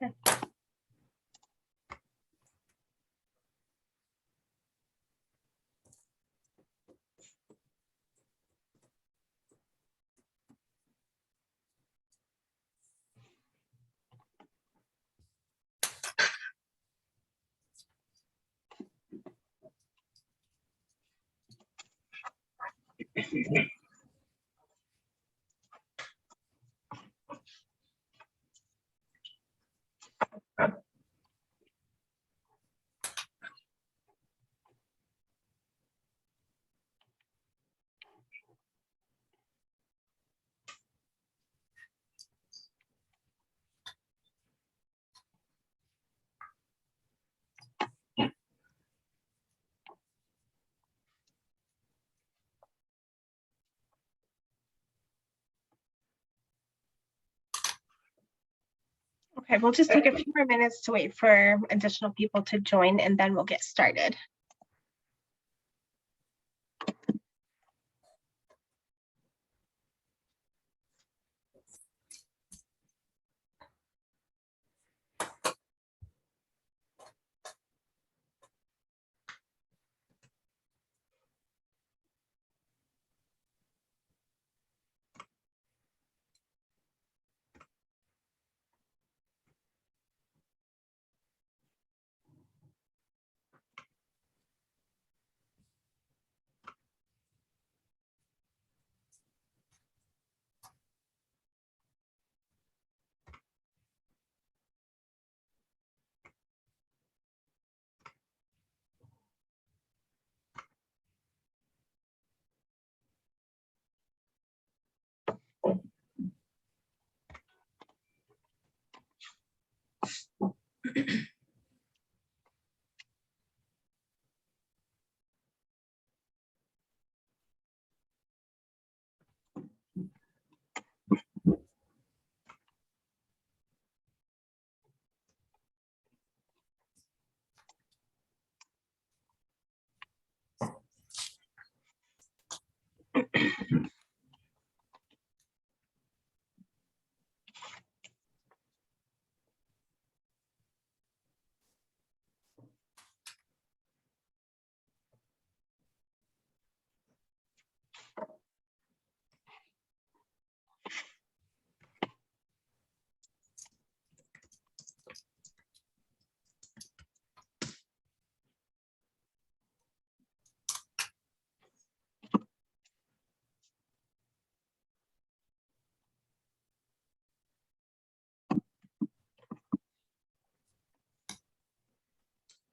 Okay, we'll just take a few more minutes to wait for additional people to join, and then we'll get started.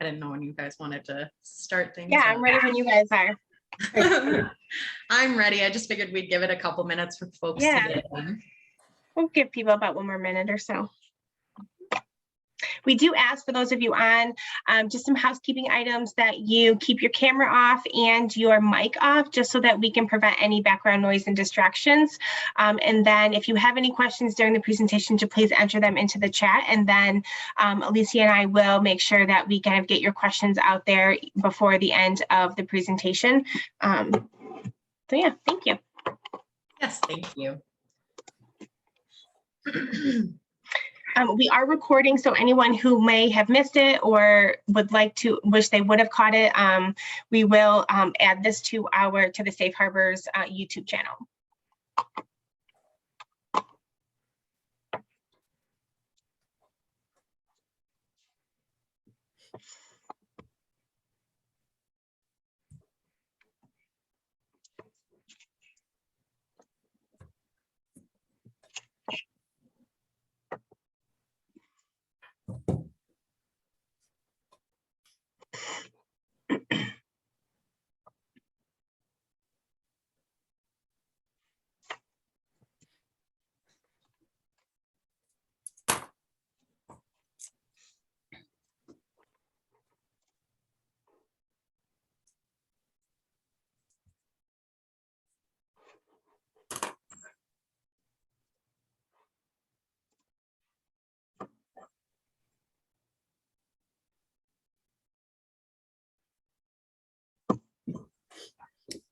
I didn't know when you guys wanted to start things. Yeah, I'm ready when you guys are. I'm ready. I just figured we'd give it a couple minutes for folks Yeah. to get in. We'll give people about one more minute or so. We do ask for those of you on just some housekeeping items that you keep your camera off and your mic off, just so that we can prevent any background noise and distractions. And then if you have any questions during the presentation, to please enter them into the chat. And then Alicia and I will make sure that we kind of get your questions out there before the end of the presentation. So yeah, thank you. Yes, thank you. We are recording, so anyone who may have missed it or would like to wish they would have caught it, we will add this to the Safe Harbors YouTube channel.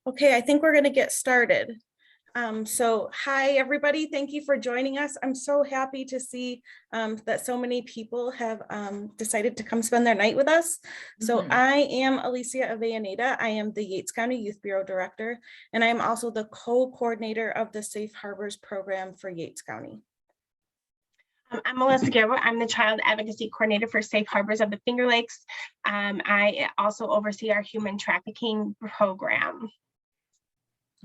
Okay, I think we're going to get started. So hi, everybody. Thank you for joining us. I'm so happy to see that so many people have decided to come spend their night with us. So I am Alicia Avellaneda. I am the Yates County Youth Bureau Director, and I am also the co-coordinator of the Safe Harbors program for Yates County. I'm Melissa Garber. I'm the Child Advocacy Coordinator for Safe Harbors of the Finger Lakes. I also oversee our human trafficking program.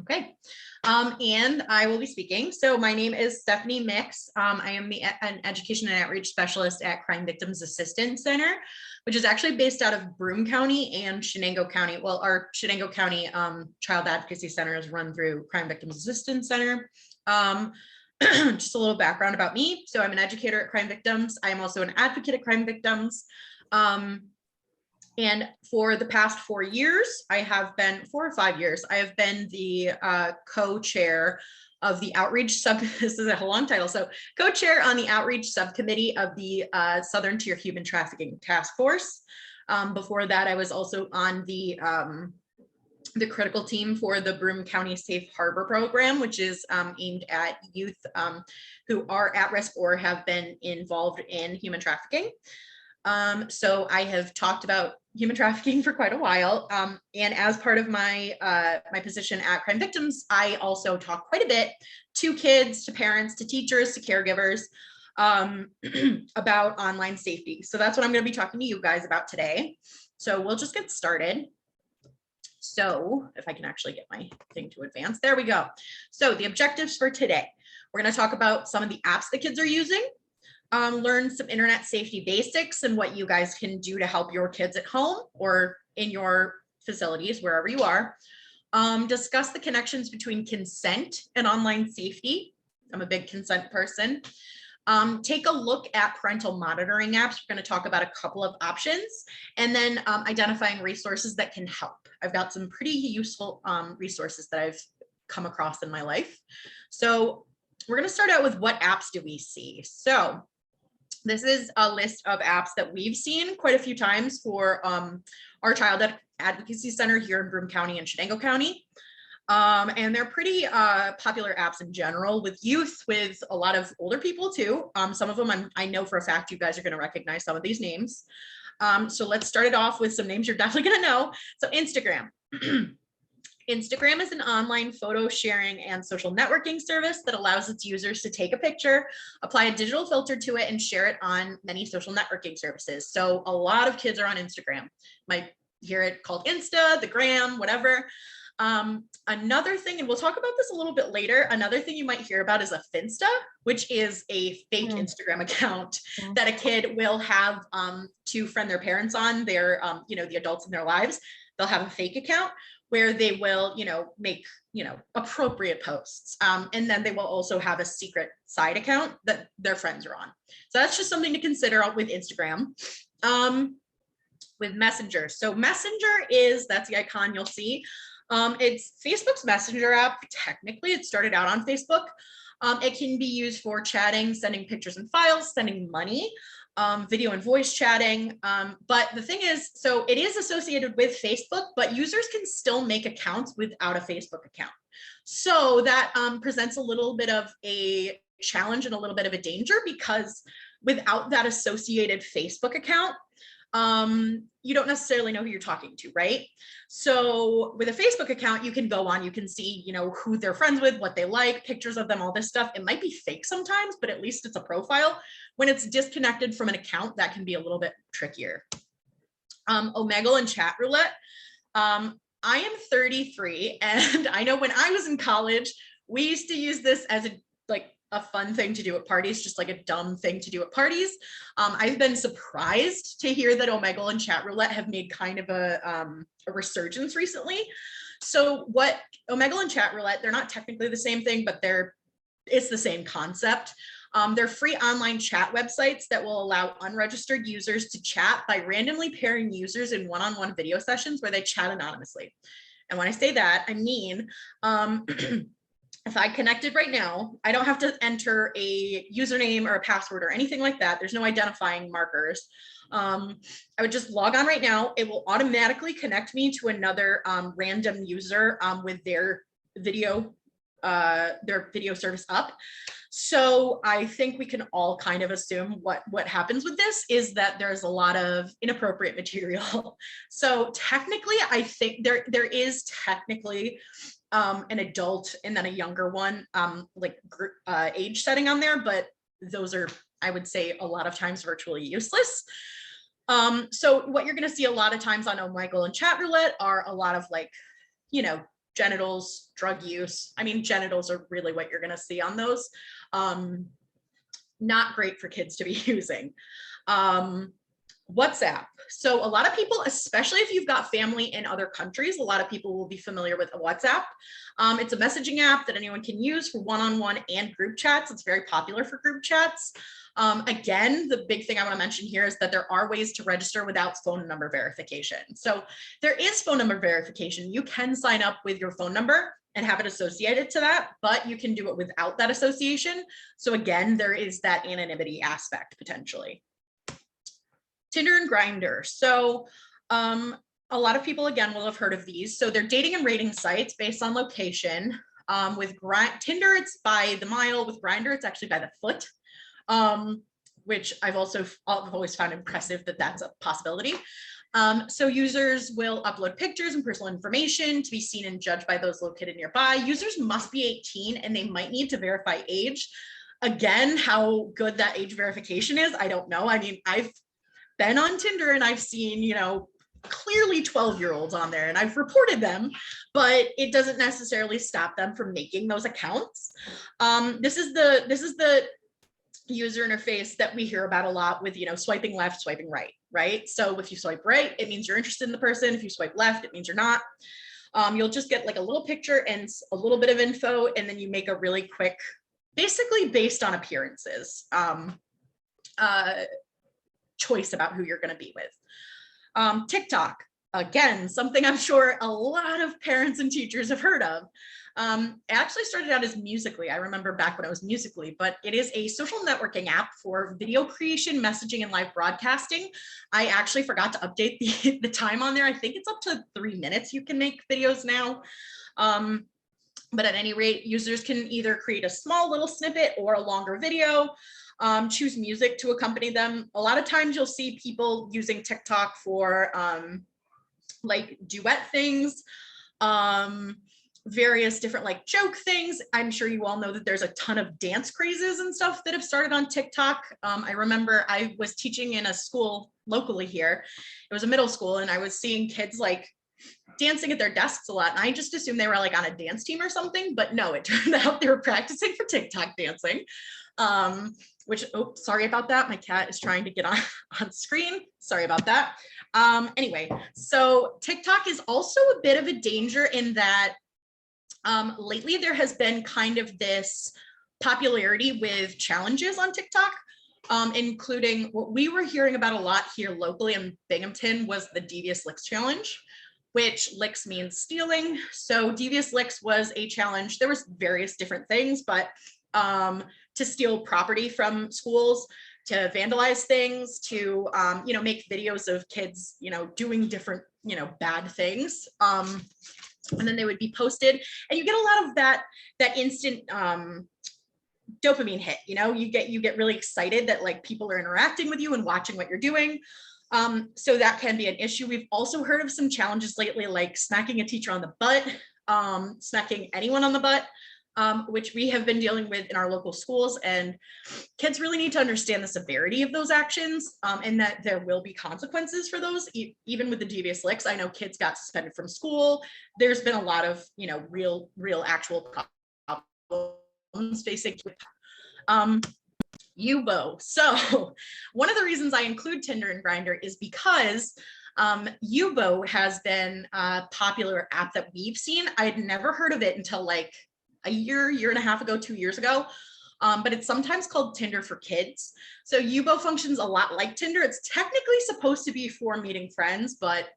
Okay, and I will be speaking. So my name is Stephanie Mix. I am an education and outreach specialist at Crime Victims Assistance Center, which is actually based out of Broome County and Shenango County. Well, our Shenango County Child Advocacy Center is run through Crime Victims Assistance Center. Just a little background about me. So I'm an educator at Crime Victims. I am also an advocate at Crime Victims. And for the past 4 years, I have been 4 or 5 years, I have been the co-chair of the outreach sub. This is a long title. So co-chair on the outreach subcommittee of the Southern Tier Human Trafficking Task Force. Before that, I was also on the critical team for the Broome County Safe Harbor program, which is aimed at youth who are at risk or have been involved in human trafficking. So I have talked about human trafficking for quite a while. And as part of my my position at Crime Victims, I also talk quite a bit to kids, to parents, to teachers, to caregivers about online safety. So that's what I'm going to be talking to you guys about today. So we'll just get started. So if I can actually get my thing to advance, there we go. So the objectives for today, we're going to talk about some of the apps that kids are using, learn some internet safety basics and what you guys can do to help your kids at home or in your facilities, wherever you are. Discuss the connections between consent and online safety. I'm a big consent person. Take a look at parental monitoring apps. We're going to talk about a couple of options, and then identifying resources that can help. I've got some pretty useful resources that I've come across in my life. So we're going to start out with what apps do we see? So this is a list of apps that we've seen quite a few times for our Child Advocacy Center here in Broome County and Shenango County. And they're pretty popular apps in general with youth, with a lot of older people too. Some of them I know for a fact you guys are going to recognize some of these names. So let's start it off with some names you're definitely going to know. So Instagram. Instagram is an online photo sharing and social networking service that allows its users to take a picture, apply a digital filter to it, and share it on many social networking services. So a lot of kids are on Instagram. You might hear it called Insta, the Gram, whatever. Another thing, and we'll talk about this a little bit later, another thing you might hear about is a Finsta, which is a fake Instagram account that a kid will have to friend their parents on, their, the adults in their lives. They'll have a fake account where they will, make, appropriate posts. And then they will also have a secret side account that their friends are on. So that's just something to consider with Instagram. With Messenger. So Messenger that's the icon you'll see. It's Facebook's Messenger app. Technically, it started out on Facebook. It can be used for chatting, sending pictures and files, sending money, video and voice chatting. But the thing is, so it is associated with Facebook, but users can still make accounts without a Facebook account. So that presents a little bit of a challenge and a little bit of a danger, because without that associated Facebook account, you don't necessarily know who you're talking to, right? So with a Facebook account, you can go on, you can see, who they're friends with, what they like, pictures of them, all this stuff. It might be fake sometimes, but at least it's a profile. When it's disconnected from an account, that can be a little bit trickier. Omegle and Chat Roulette. I am 33, and I know when I was in college, we used to use this as a fun thing to do at parties, just like a dumb thing to do at parties. I've been surprised to hear that Omegle and Chat Roulette have made kind of a resurgence recently. So what Omegle and Chat Roulette, they're not technically the same thing, but it's the same concept. They're free online chat websites that will allow unregistered users to chat by randomly pairing users in one-on-one video sessions where they chat anonymously. And when I say that, I mean, if I connected right now, I don't have to enter a username or a password or anything like that. There's no identifying markers. I would just log on right now. It will automatically connect me to another random user with their video their video service up. So I think we can all kind of assume what happens with this is that there's a lot of inappropriate material. So technically, I think there is technically an adult and then a younger one, like age setting on there, but those are, I would say, a lot of times virtually useless. So what you're going to see a lot of times on Omegle and Chat Roulette are a lot of like, you know, genitals, drug use. I mean, genitals are really what you're going to see on those. Not great for kids to be using. WhatsApp. So a lot of people, especially if you've got family in other countries, a lot of people will be familiar with WhatsApp. It's a messaging app that anyone can use for one-on-one and group chats. It's very popular for group chats. Again, the big thing I want to mention here is that there are ways to register without phone number verification. So there is phone number verification. You can sign up with your phone number and have it associated to that, but you can do it without that association. So again, there is that anonymity aspect potentially. Tinder and Grindr. So a lot of people, again, will have heard of these. So they're dating and rating sites based on location. With Tinder, it's by the mile. With Grindr, it's actually by the foot. Which I've always found impressive that that's a possibility. So users will upload pictures and personal information to be seen and judged by those located nearby. Users must be 18 and they might need to verify age. Again, how good that age verification is, I don't know. I mean, I've been on Tinder and I've seen, you know, clearly 12-year-olds on there and I've reported them, but it doesn't necessarily stop them from making those accounts. This is the user interface that we hear about a lot with, you know, swiping left, swiping right, right? So if you swipe right, it means you're interested in the person. If you swipe left, it means you're not. You'll just get like a little picture and a little bit of info, and then you make a really quick, basically based on appearances, choice about who you're going to be with. TikTok, again, something I'm sure a lot of parents and teachers have heard of. It actually started out as Musical.ly. I remember back when it was Musical.ly, but it is a social networking app for video creation, messaging, and live broadcasting. I actually forgot to update the time on there. I think it's up to 3 minutes you can make videos now. But at any rate, users can either create a small little snippet or a longer video, choose music to accompany them. A lot of times you'll see people using TikTok for like duet things, various different like joke things. I'm sure you all know that there's a ton of dance crazes and stuff that have started on TikTok. I remember I was teaching in a school locally here. It was a middle school, and I was seeing kids like dancing at their desks a lot. And I just assumed they were like on a dance team or something, but no, it turned out they were practicing for TikTok dancing. Which, oh, sorry about that. My cat is trying to get on screen. Sorry about that. Anyway, so TikTok is also a bit of a danger in that lately there has been kind of this popularity with challenges on TikTok, including what we were hearing about a lot here locally in Binghamton was the Devious Licks Challenge, which licks means stealing. So Devious Licks was a challenge. There was various different things, but to steal property from schools, to vandalize things, to, you know, make videos of kids, you know, doing different, you know, bad things. And then they would be posted, and you get a lot of that instant dopamine hit. You know, you get really excited that like people are interacting with you and watching what you're doing. So that can be an issue. We've also heard of some challenges lately, like smacking a teacher on the butt, smacking anyone on the butt, which we have been dealing with in our local schools. And kids really need to understand the severity of those actions, and that there will be consequences for those. Even with the Devious Licks, I know kids got suspended from school. There's been a lot of, you know, real actual problems facing Yubo. So one of the reasons I include Tinder and Grindr is because Yubo has been a popular app that we've seen. I had never heard of it until like a year and a half ago, 2 years ago. But it's sometimes called Tinder for kids. So Yubo functions a lot like Tinder. It's technically supposed to be for meeting friends, but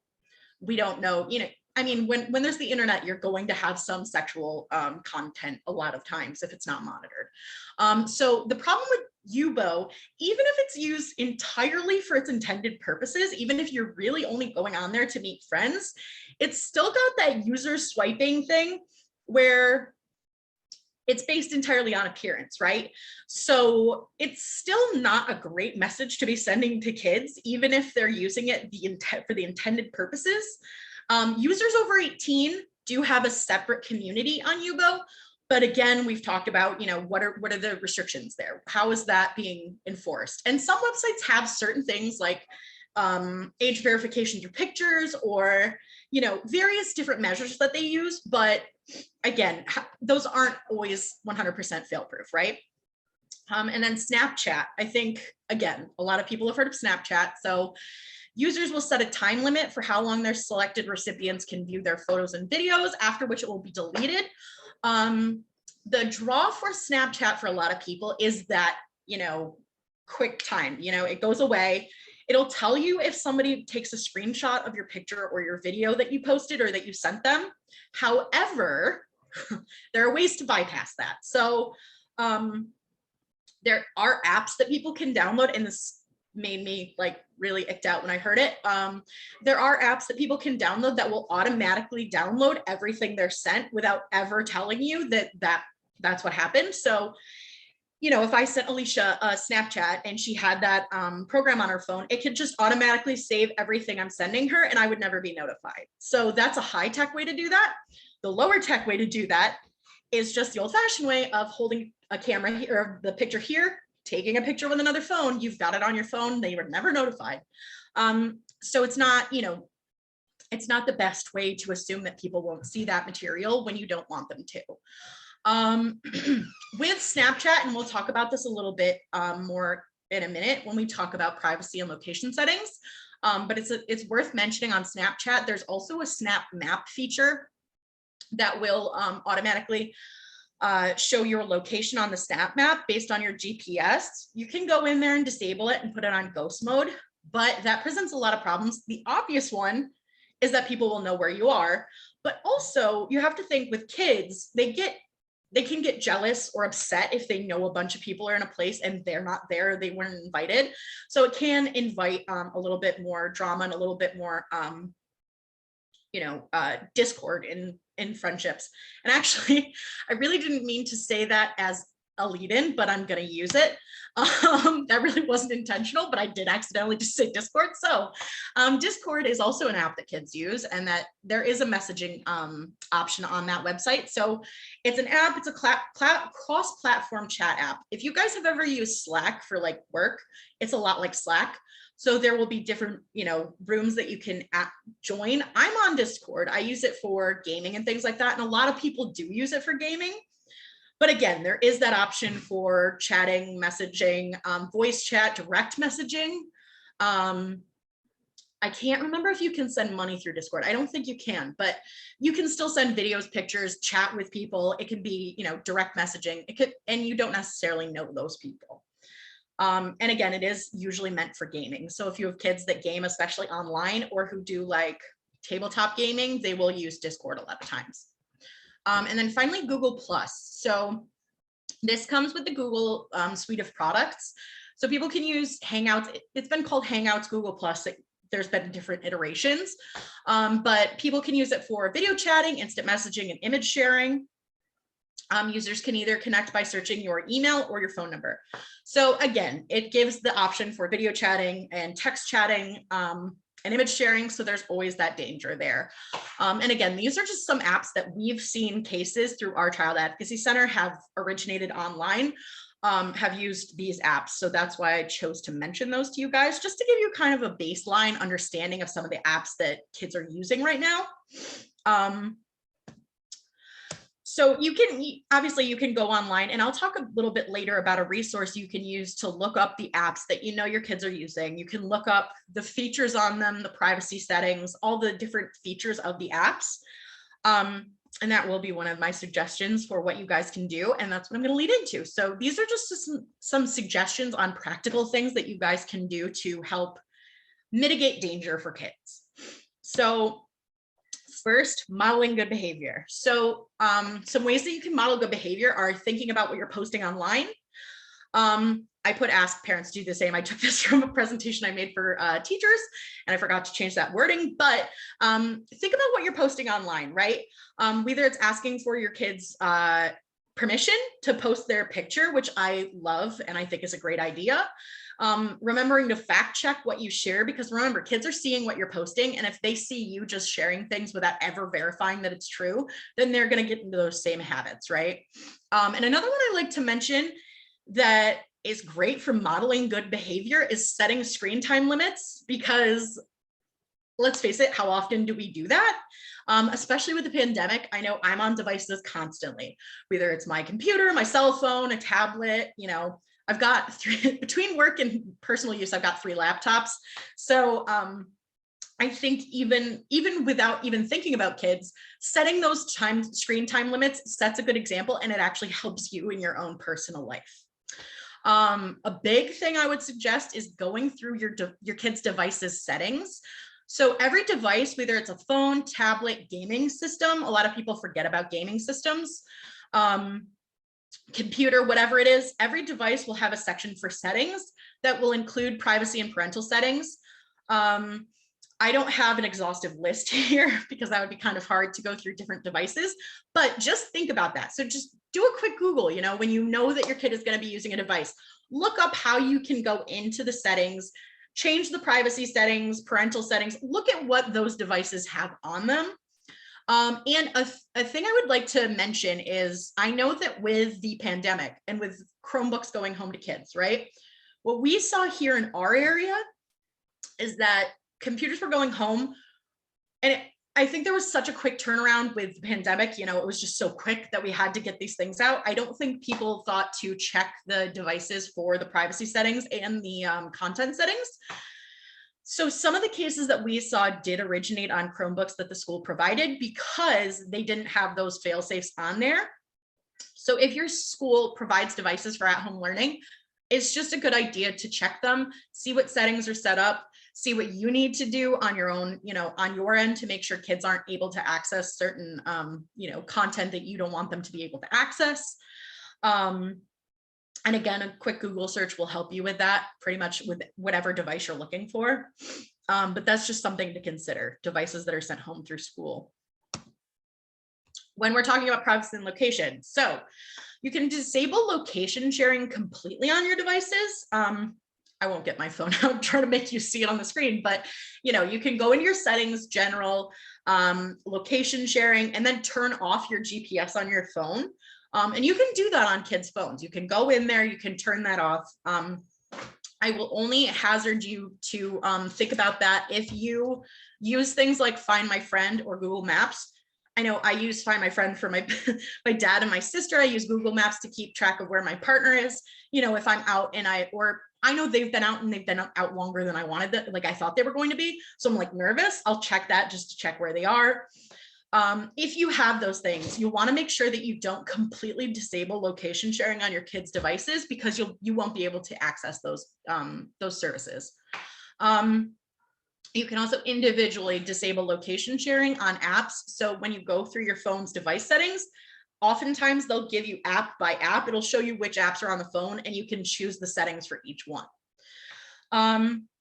we don't know, you know, I mean, when there's the internet, you're going to have some sexual content a lot of times if it's not monitored. So the problem with Yubo, even if it's used entirely for its intended purposes, even if you're really only going on there to meet friends, it's still got that user swiping thing where it's based entirely on appearance, right? So it's still not a great message to be sending to kids, even if they're using it for the intended purposes. Users over 18 do have a separate community on Yubo, but again, we've talked about, what are the restrictions there? How is that being enforced? And some websites have certain things like age verification through pictures, or various different measures that they use, but again, those aren't always 100% fail-proof, right? And then Snapchat, I think, again, a lot of people have heard of Snapchat. So users will set a time limit for how long their selected recipients can view their photos and videos, after which it will be deleted. The draw for Snapchat for a lot of people is that, quick time, it goes away. It'll tell you if somebody takes a screenshot of your picture or your video that you posted or that you sent them. However, there are ways to bypass that. So there are apps that people can download, and this made me like really icked out when I heard it. There are apps that people can download that will automatically download everything they're sent without ever telling you that's what happened. So if I sent Alicia a Snapchat and she had that program on her phone, it could just automatically save everything I'm sending her and I would never be notified. So that's a high tech way to do that. The lower tech way to do that is just the old fashioned way of holding a camera here, or the picture here, taking a picture with another phone. You've got it on your phone. They were never notified. So it's not, it's not the best way to assume that people won't see that material when you don't want them to. With Snapchat, and we'll talk about this a little bit more in a minute when we talk about privacy and location settings, but it's worth mentioning on Snapchat, there's also a Snap Map feature that will automatically show your location on the Snap Map based on your GPS. You can go in there and disable it and put it on ghost mode, but that presents a lot of problems. The obvious one is that people will know where you are, but also you have to think with kids, they can get jealous or upset if they know a bunch of people are in a place and they're not there, they weren't invited. So it can invite a little bit more drama and a little bit more, discord in friendships. And actually, I really didn't mean to say that as a lead-in, but I'm going to use it. That really wasn't intentional, but I did accidentally just say Discord. So Discord is also an app that kids use, and that there is a messaging option on that website. So it's an app, it's a cross-platform chat app. If you guys have ever used Slack for like work, it's a lot like Slack. So there will be different, rooms that you can join. I'm on Discord. I use it for gaming and things like that. And a lot of people do use it for gaming. But again, there is that option for chatting, messaging, voice chat, direct messaging. I can't remember if you can send money through Discord. I don't think you can, but you can still send videos, pictures, chat with people. It can be, direct messaging. And you don't necessarily know those people. And again, it is usually meant for gaming. So if you have kids that game, especially online, or who do like tabletop gaming, they will use Discord a lot of times. And then finally, Google+. So this comes with the Google suite of products. So people can use Hangouts. It's been called Hangouts Google+. There's been different iterations, but people can use it for video chatting, instant messaging, and image sharing. Users can either connect by searching your email or your phone number. So again, it gives the option for video chatting and text chatting, and image sharing. So there's always that danger there. And again, these are just some apps that we've seen cases through our Child Advocacy Center have originated online, have used these apps. So that's why I chose to mention those to you guys, just to give you kind of a baseline understanding of some of the apps that kids are using right now. So you can go online, and I'll talk a little bit later about a resource you can use to look up the apps that your kids are using. You can look up the features on them, the privacy settings, all the different features of the apps. And that will be one of my suggestions for what you guys can do. And that's what I'm going to lead into. So these are just some suggestions on practical things that you guys can do to help mitigate danger for kids. So first, modeling good behavior. So some ways that you can model good behavior are thinking about what you're posting online. I put ask parents to do the same. I took this from a presentation I made for teachers, and I forgot to change that wording, but think about what you're posting online, right? Whether it's asking for your kids' permission to post their picture, which I love and I think is a great idea. Remembering to fact check what you share, because remember, kids are seeing what you're posting, and if they see you just sharing things without ever verifying that it's true, then they're going to get into those same habits, right? And another one I like to mention that is great for modeling good behavior is setting screen time limits, because let's face it, how often do we do that? Especially with the pandemic. I know I'm on devices constantly, whether it's my computer, my cell phone, a tablet, you know, I've got between work and personal use, I've got 3 laptops. So I think even without even thinking about kids, setting those screen time limits sets a good example, and it actually helps you in your own personal life. A big thing I would suggest is going through your kids' devices settings. So every device, whether it's a phone, tablet, gaming system, a lot of people forget about gaming systems, computer, whatever it is, every device will have a section for settings that will include privacy and parental settings. I don't have an exhaustive list here because that would be kind of hard to go through different devices, but just think about that. So just do a quick Google, you know, when you know that your kid is going to be using a device, look up how you can go into the settings, change the privacy settings, parental settings, look at what those devices have on them. And a thing I would like to mention is, I know that with the pandemic and with Chromebooks going home to kids, right? What we saw here in our area is that computers were going home, and I think there was such a quick turnaround with the pandemic. You know, it was just so quick that we had to get these things out. I don't think people thought to check the devices for the privacy settings and the content settings. So some of the cases that we saw did originate on Chromebooks that the school provided because they didn't have those fail safes on there. So if your school provides devices for at-home learning, it's just a good idea to check them, see what settings are set up, see what you need to do on your own, you know, on your end to make sure kids aren't able to access certain, you know, content that you don't want them to be able to access. And again, a quick Google search will help you with that, pretty much with whatever device you're looking for. But that's just something to consider, devices that are sent home through school. When we're talking about privacy and location, so you can disable location sharing completely on your devices. I won't get my phone out, trying to make you see it on the screen, but you know, you can go in your settings, general, location sharing, and then turn off your GPS on your phone. And you can do that on kids' phones. You can go in there, you can turn that off. I will only hazard you to think about that if you use things like Find My Friend or Google Maps. I know I use Find My Friend for my dad and my sister. I use Google Maps to keep track of where my partner is. You know, if I'm out and I know they've been out and they've been out longer than I wanted that, like I thought they were going to be. So I'm like nervous. I'll check that just to check where they are. If you have those things, you want to make sure that you don't completely disable location sharing on your kids' devices, because you won't be able to access those services. You can also individually disable location sharing on apps. So when you go through your phone's device settings, oftentimes they'll give you app by app. It'll show you which apps are on the phone, and you can choose the settings for each one.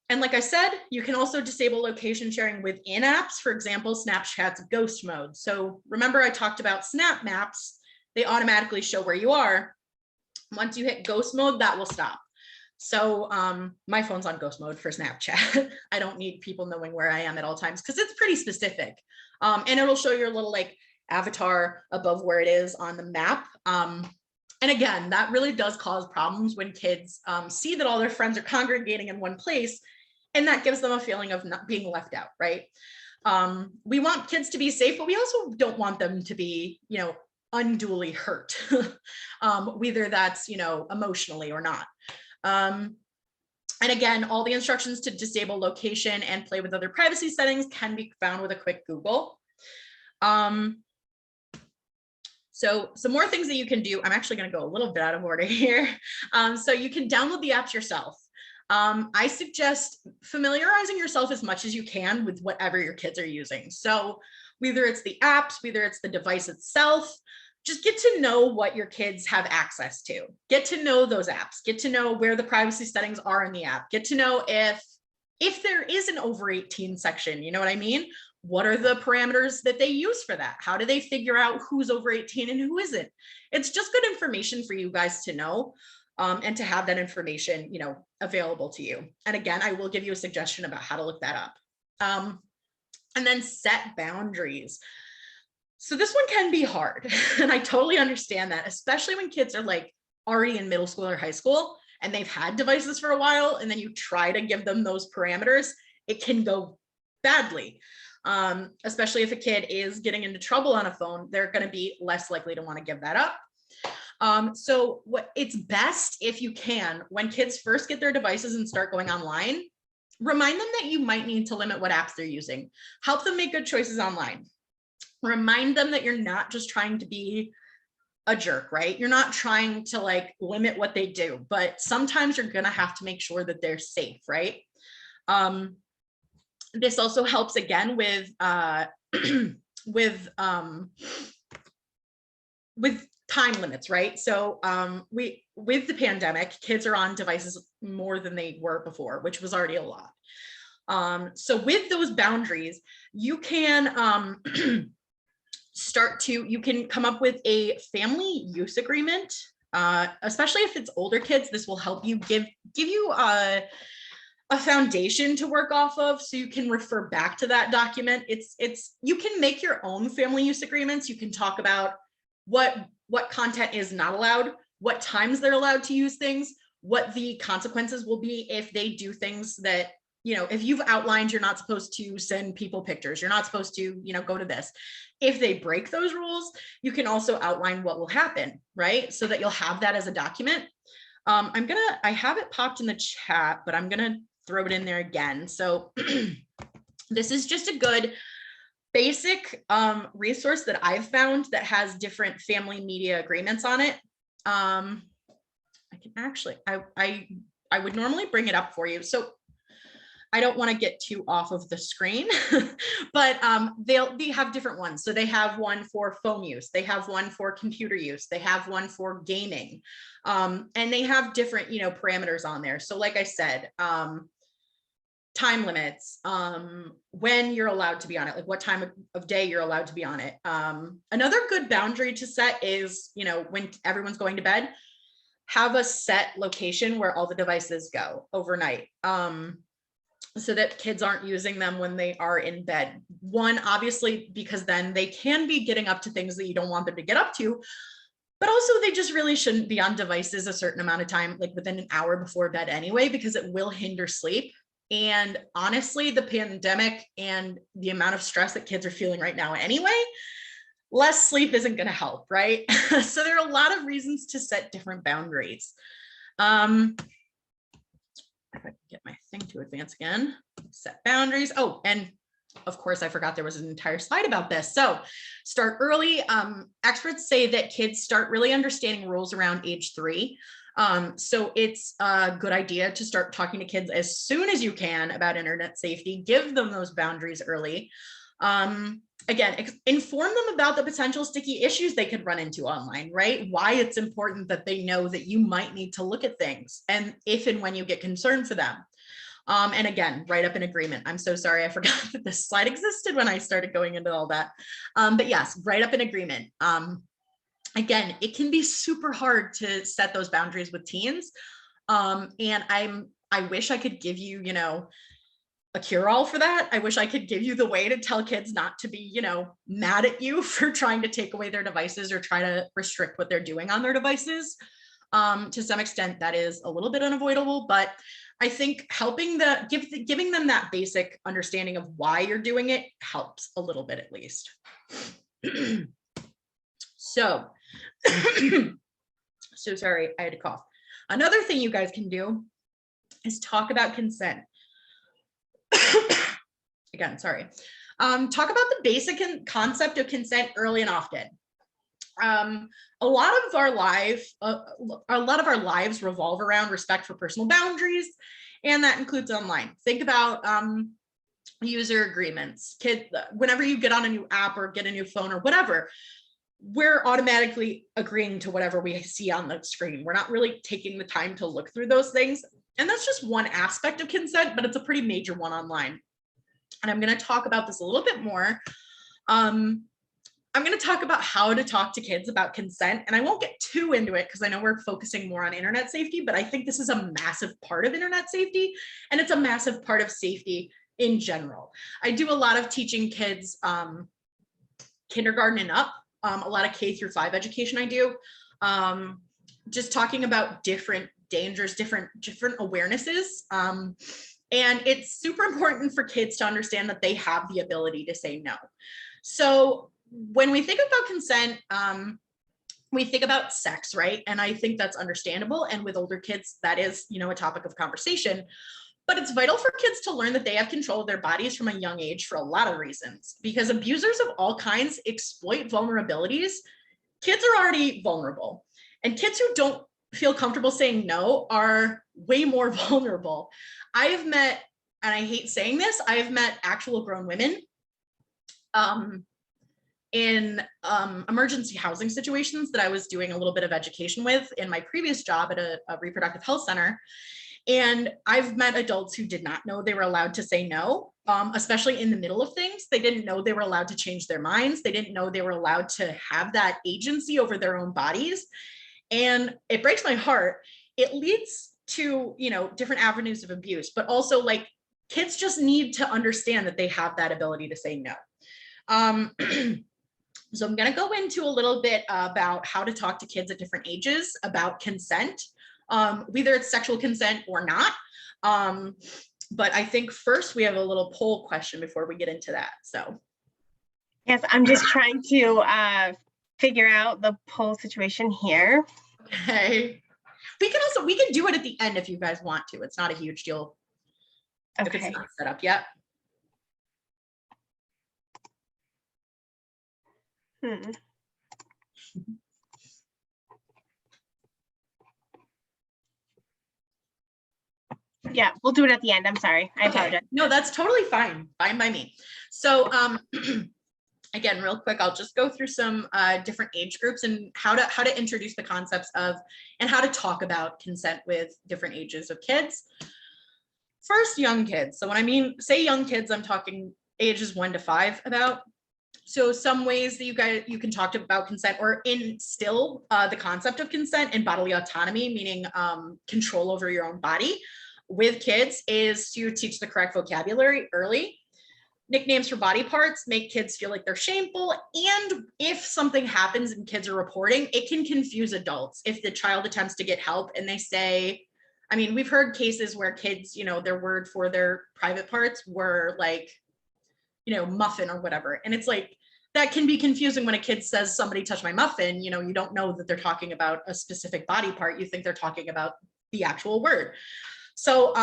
And like I said, you can also disable location sharing within apps. For example, Snapchat's ghost mode. So remember I talked about Snap Maps, they automatically show where you are. Once you hit ghost mode, that will stop. So my phone's on ghost mode for Snapchat. I don't need people knowing where I am at all times because it's pretty specific. And it'll show your little like avatar above where it is on the map. And again, that really does cause problems when kids see that all their friends are congregating in one place, and that gives them a feeling of not being left out, right? We want kids to be safe, but we also don't want them to be, you know, unduly hurt, whether that's, you know, emotionally or not. And again, all the instructions to disable location and play with other privacy settings can be found with a quick Google. So some more things that you can do. I'm actually going to go a little bit out of order here. So you can download the apps yourself. I suggest familiarizing yourself as much as you can with whatever your kids are using. So whether it's the apps, whether it's the device itself, just get to know what your kids have access to. Get to know those apps. Get to know where the privacy settings are in the app. Get to know if there is an over 18 section, you know what I mean? what are the parameters that they use for that? How do they figure out who's over 18 and who isn't? It's just good information for you guys to know, and to have that information, you know, available to you. And again, I will give you a suggestion about how to look that up. And then set boundaries. So this one can be hard, and I totally understand that, especially when kids are like already in middle school or high school and they've had devices for a while, and then you try to give them those parameters, it can go badly. Especially if a kid is getting into trouble on a phone, they're going to be less likely to want to give that up. So it's best if you can, when kids first get their devices and start going online, remind them that you might need to limit what apps they're using. Help them make good choices online. Remind them that you're not just trying to be a jerk, right? You're not trying to like limit what they do, but sometimes you're gonna have to make sure that they're safe, right? This also helps again with with time limits, right? So with the pandemic, kids are on devices more than they were before, which was already a lot. So with those boundaries, you can you can come up with a family use agreement, especially if it's older kids. This will help you give you a foundation to work off of, so you can refer back to that document. You can make your own family use agreements. You can talk about what content is not allowed, what times they're allowed to use things, what the consequences will be if they do things that, you know, if you've outlined you're not supposed to send people pictures, you're not supposed to, you know, go to this. If they break those rules, you can also outline what will happen, right? So that you'll have that as a document. I have it popped in the chat, but I'm gonna throw it in there again. So this is just a good basic resource that I've found that has different family media agreements on it. I can actually, I would normally bring it up for you. So I don't want to get too off of the screen, but they have different ones. So they have one for phone use, they have one for computer use, they have one for gaming, and they have different, you know, parameters on there. So like I said, time limits, when you're allowed to be on it, like what time of day you're allowed to be on it. Another good boundary to set is, you know, when everyone's going to bed, have a set location where all the devices go overnight, so that kids aren't using them when they are in bed. One, obviously, because then they can be getting up to things that you don't want them to get up to, but also they just really shouldn't be on devices a certain amount of time, like within an hour before bed anyway, because it will hinder sleep. And honestly, the pandemic and the amount of stress that kids are feeling right now anyway, less sleep isn't going to help, right? So there are a lot of reasons to set different boundaries. If I can get my thing to advance again, set boundaries. Oh, and of course, I forgot there was an entire slide about this. So start early. Experts say that kids start really understanding rules around age 3. So it's a good idea to start talking to kids as soon as you can about internet safety. Give them those boundaries early. Again, inform them about the potential sticky issues they could run into online, right? Why it's important that they know that you might need to look at things, and if and when you get concerned for them. And again, write up an agreement. I'm so sorry, I forgot that this slide existed when I started going into all that. But yes, write up an agreement. Again, it can be super hard to set those boundaries with teens. And I wish I could give you, you know, a cure-all for that. I wish I could give you the way to tell kids not to be, you know, mad at you for trying to take away their devices or try to restrict what they're doing on their devices. To some extent, that is a little bit unavoidable, but I think giving them that basic understanding of why you're doing it helps a little bit, at least. So sorry, I had to cough. Another thing you guys can do is talk about consent. Again, sorry. Talk about the basic concept of consent early and often. A lot of our lives revolve around respect for personal boundaries, and that includes online. Think about user agreements. Whenever you get on a new app or get a new phone or whatever, we're automatically agreeing to whatever we see on the screen. We're not really taking the time to look through those things. And that's just one aspect of consent, but it's a pretty major one online. And I'm going to talk about this a little bit more. I'm going to talk about how to talk to kids about consent, and I won't get too into it because I know we're focusing more on internet safety, but I think this is a massive part of internet safety, and it's a massive part of safety in general. I do a lot of teaching kids kindergarten and up, a lot of K through 5 education I do, just talking about different dangers, different awarenesses. And it's super important for kids to understand that they have the ability to say no. So when we think about consent, we think about sex, right? And I think that's understandable. And with older kids, that is, a topic of conversation. But it's vital for kids to learn that they have control of their bodies from a young age for a lot of reasons, because abusers of all kinds exploit vulnerabilities. Kids are already vulnerable, and kids who don't feel comfortable saying no are way more vulnerable. I have met, and I hate saying this, I have met actual grown women in emergency housing situations that I was doing a little bit of education with in my previous job at a reproductive health center. And I've met adults who did not know they were allowed to say no, especially in the middle of things. They didn't know they were allowed to change their minds. They didn't know they were allowed to have that agency over their own bodies. And it breaks my heart. It leads to, different avenues of abuse, but also like kids just need to understand that they have that ability to say no. So I'm going to go into a little bit about how to talk to kids at different ages about consent, whether it's sexual consent or not. But I think first we have a little poll question before we get into that. So yes, I'm just trying to figure out the poll situation here. Okay. We can do it at the end if you guys want to. It's not a huge deal if it's not set up yet. Yeah, we'll do it at the end. I'm sorry. I apologize. No, that's totally fine. Fine by me. So again, real quick, I'll just go through some different age groups and how to introduce the concepts of and how to talk about consent with different ages of kids. First, young kids. So when I say young kids, I'm talking ages 1 to 5 about. So some ways that you can talk about consent or instill the concept of consent and bodily autonomy, meaning control over your own body with kids, is to teach the correct vocabulary early. Nicknames for body parts make kids feel like they're shameful. And if something happens and kids are reporting, it can confuse adults. If the child attempts to get help and they say, we've heard cases where kids, their word for their private parts were like, muffin or whatever. And it's like, that can be confusing when a kid says somebody touched my muffin, you don't know that they're talking about a specific body part. You think they're talking about the actual word. So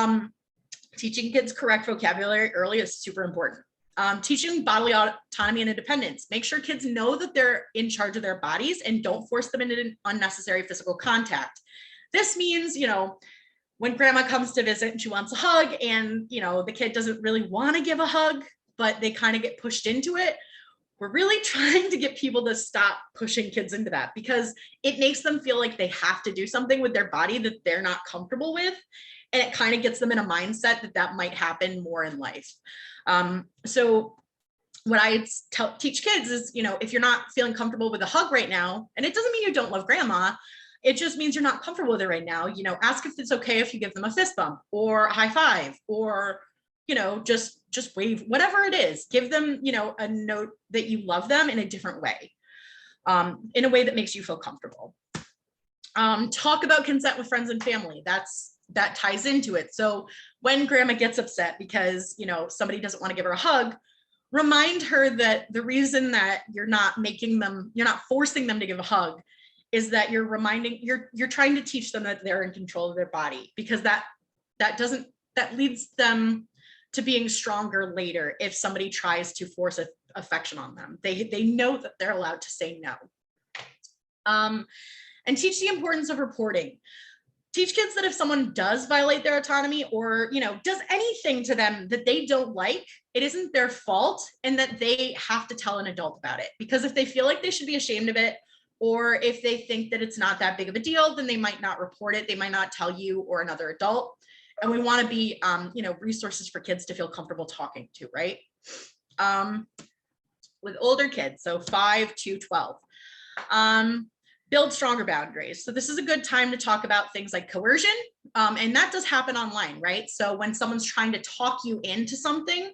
teaching kids correct vocabulary early is super important. Teaching bodily autonomy and independence. Make sure kids know that they're in charge of their bodies and don't force them into unnecessary physical contact. This means, when grandma comes to visit and she wants a hug and, the kid doesn't really want to give a hug, but they kind of get pushed into it. We're really trying to get people to stop pushing kids into that because it makes them feel like they have to do something with their body that they're not comfortable with. And it kind of gets them in a mindset that might happen more in life. So what I teach kids is, if you're not feeling comfortable with a hug right now, and it doesn't mean you don't love grandma, it just means you're not comfortable with it right now. Ask if it's okay if you give them a fist bump or a high five or, just wave, whatever it is. Give them, a note that you love them in a different way, in a way that makes you feel comfortable. Talk about consent with friends and family. That ties into it. So when grandma gets upset because, somebody doesn't want to give her a hug, remind her that the reason that you're not forcing them to give a hug is that you're trying to teach them that they're in control of their body, because that leads them to being stronger later. If somebody tries to force affection on them, they know that they're allowed to say no. And teach the importance of reporting. Teach kids that if someone does violate their autonomy or, does anything to them that they don't like, it isn't their fault and that they have to tell an adult about it. Because if they feel like they should be ashamed of it, or if they think that it's not that big of a deal, then they might not report it. They might not tell you or another adult. And we want to be, resources for kids to feel comfortable talking to, right? With older kids, so 5 to 12, build stronger boundaries. So this is a good time to talk about things like coercion. And that does happen online, right? So when someone's trying to talk you into something,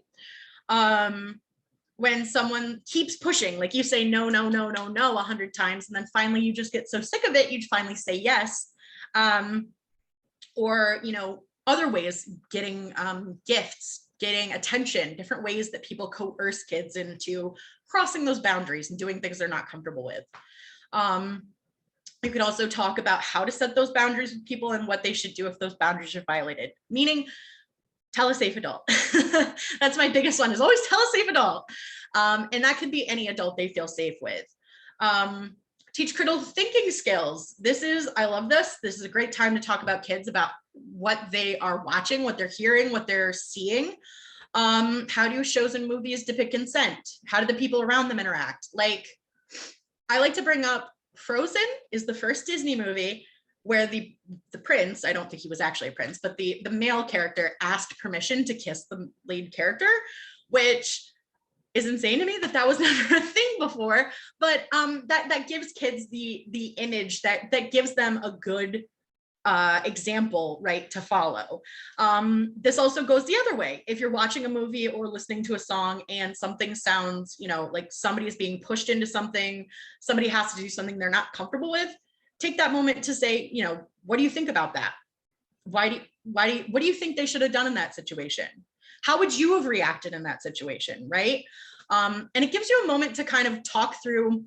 when someone keeps pushing, like you say, no, no, no, no, no, 100 times, and then finally you just get so sick of it, you finally say yes. Or, other ways, getting gifts, getting attention, different ways that people coerce kids into crossing those boundaries and doing things they're not comfortable with. You could also talk about how to set those boundaries with people and what they should do if those boundaries are violated, meaning tell a safe adult. That's my biggest one, is always tell a safe adult. And that could be any adult they feel safe with. Teach critical thinking skills. I love this. This is a great time to talk about kids, about what they are watching, what they're hearing, what they're seeing. How do shows and movies depict consent? How do the people around them interact? Like, I like to bring up Frozen is the first Disney movie where the prince, I don't think he was actually a prince, but the male character asked permission to kiss the lead character, which is insane to me that was never a thing before. But that gives kids the image that gives them a good example, right, to follow. This also goes the other way. If you're watching a movie or listening to a song and something sounds, like somebody's being pushed into something, somebody has to do something they're not comfortable with, take that moment to say, what do you think about that? What do you think they should have done in that situation? How would you have reacted in that situation, right? And it gives you a moment to kind of talk through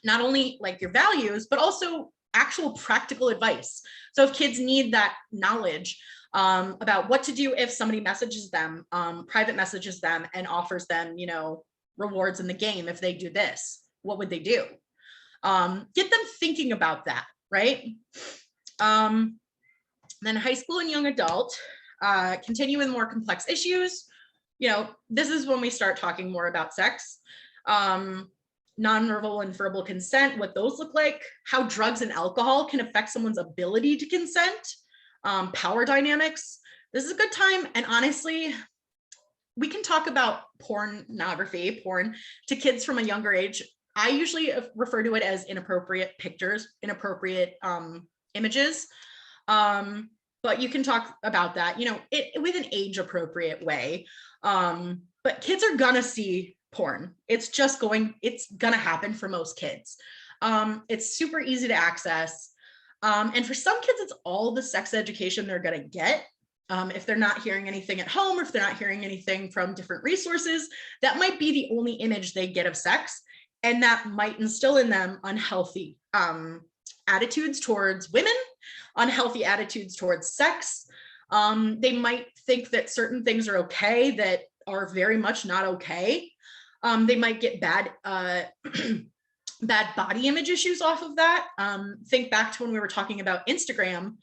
not only like your values, but also actual practical advice. So if kids need that knowledge about what to do if somebody messages them, private messages them and offers them, rewards in the game if they do this, what would they do? Get them thinking about that, right? Then high school and young adult, continue with more complex issues. This is when we start talking more about sex. Nonverbal and verbal consent, what those look like, how drugs and alcohol can affect someone's ability to consent, power dynamics. This is a good time. And honestly, we can talk about porn to kids from a younger age. I usually refer to it as inappropriate pictures, inappropriate images. But you can talk about that, with an age appropriate way. But kids are gonna see porn. It's gonna happen for most kids. It's super easy to access. And for some kids, it's all the sex education they're gonna get. If they're not hearing anything at home, or if they're not hearing anything from different resources, that might be the only image they get of sex. And that might instill in them unhealthy attitudes towards women, unhealthy attitudes towards sex. They might think that certain things are okay that are very much not okay. They might get bad body image issues off of that. Think back to when we were talking about Instagram.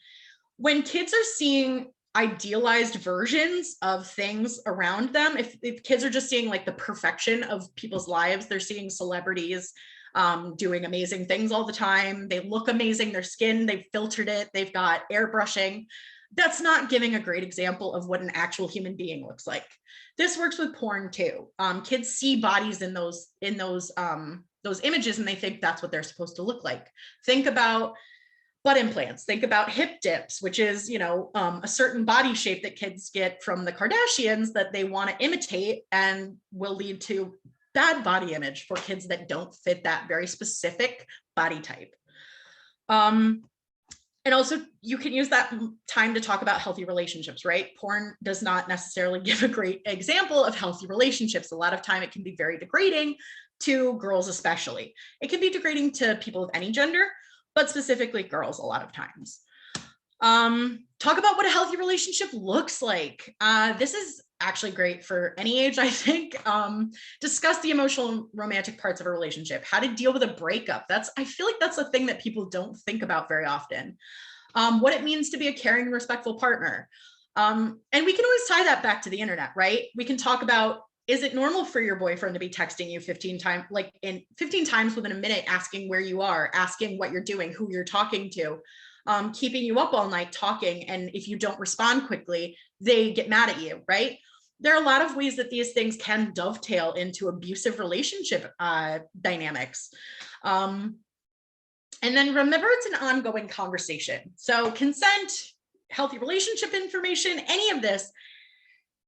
When kids are seeing idealized versions of things around them, if kids are just seeing like the perfection of people's lives, they're seeing celebrities doing amazing things all the time. They look amazing, their skin, they've filtered it, they've got airbrushing. That's not giving a great example of what an actual human being looks like. This works with porn too. Kids see bodies in those images and they think that's what they're supposed to look like. Think about butt implants. Think about hip dips, which is, a certain body shape that kids get from the Kardashians that they want to imitate and will lead to bad body image for kids that don't fit that very specific body type. And also you can use that time to talk about healthy relationships, right? Porn does not necessarily give a great example of healthy relationships. A lot of time it can be very degrading to girls, especially. It can be degrading to people of any gender, but specifically girls a lot of times. Talk about what a healthy relationship looks like. This is actually great for any age, I think. Discuss the emotional and romantic parts of a relationship, how to deal with a breakup. I feel like that's a thing that people don't think about very often. What it means to be a caring, respectful partner. And we can always tie that back to the internet, right? We can talk about, is it normal for your boyfriend to be texting you 15 times, like in 15 times within a minute, asking where you are, asking what you're doing, who you're talking to? keeping you up all night talking. And if you don't respond quickly, they get mad at you, right? There are a lot of ways that these things can dovetail into abusive relationship dynamics. And then remember, it's an ongoing conversation. So consent, healthy relationship information, any of this,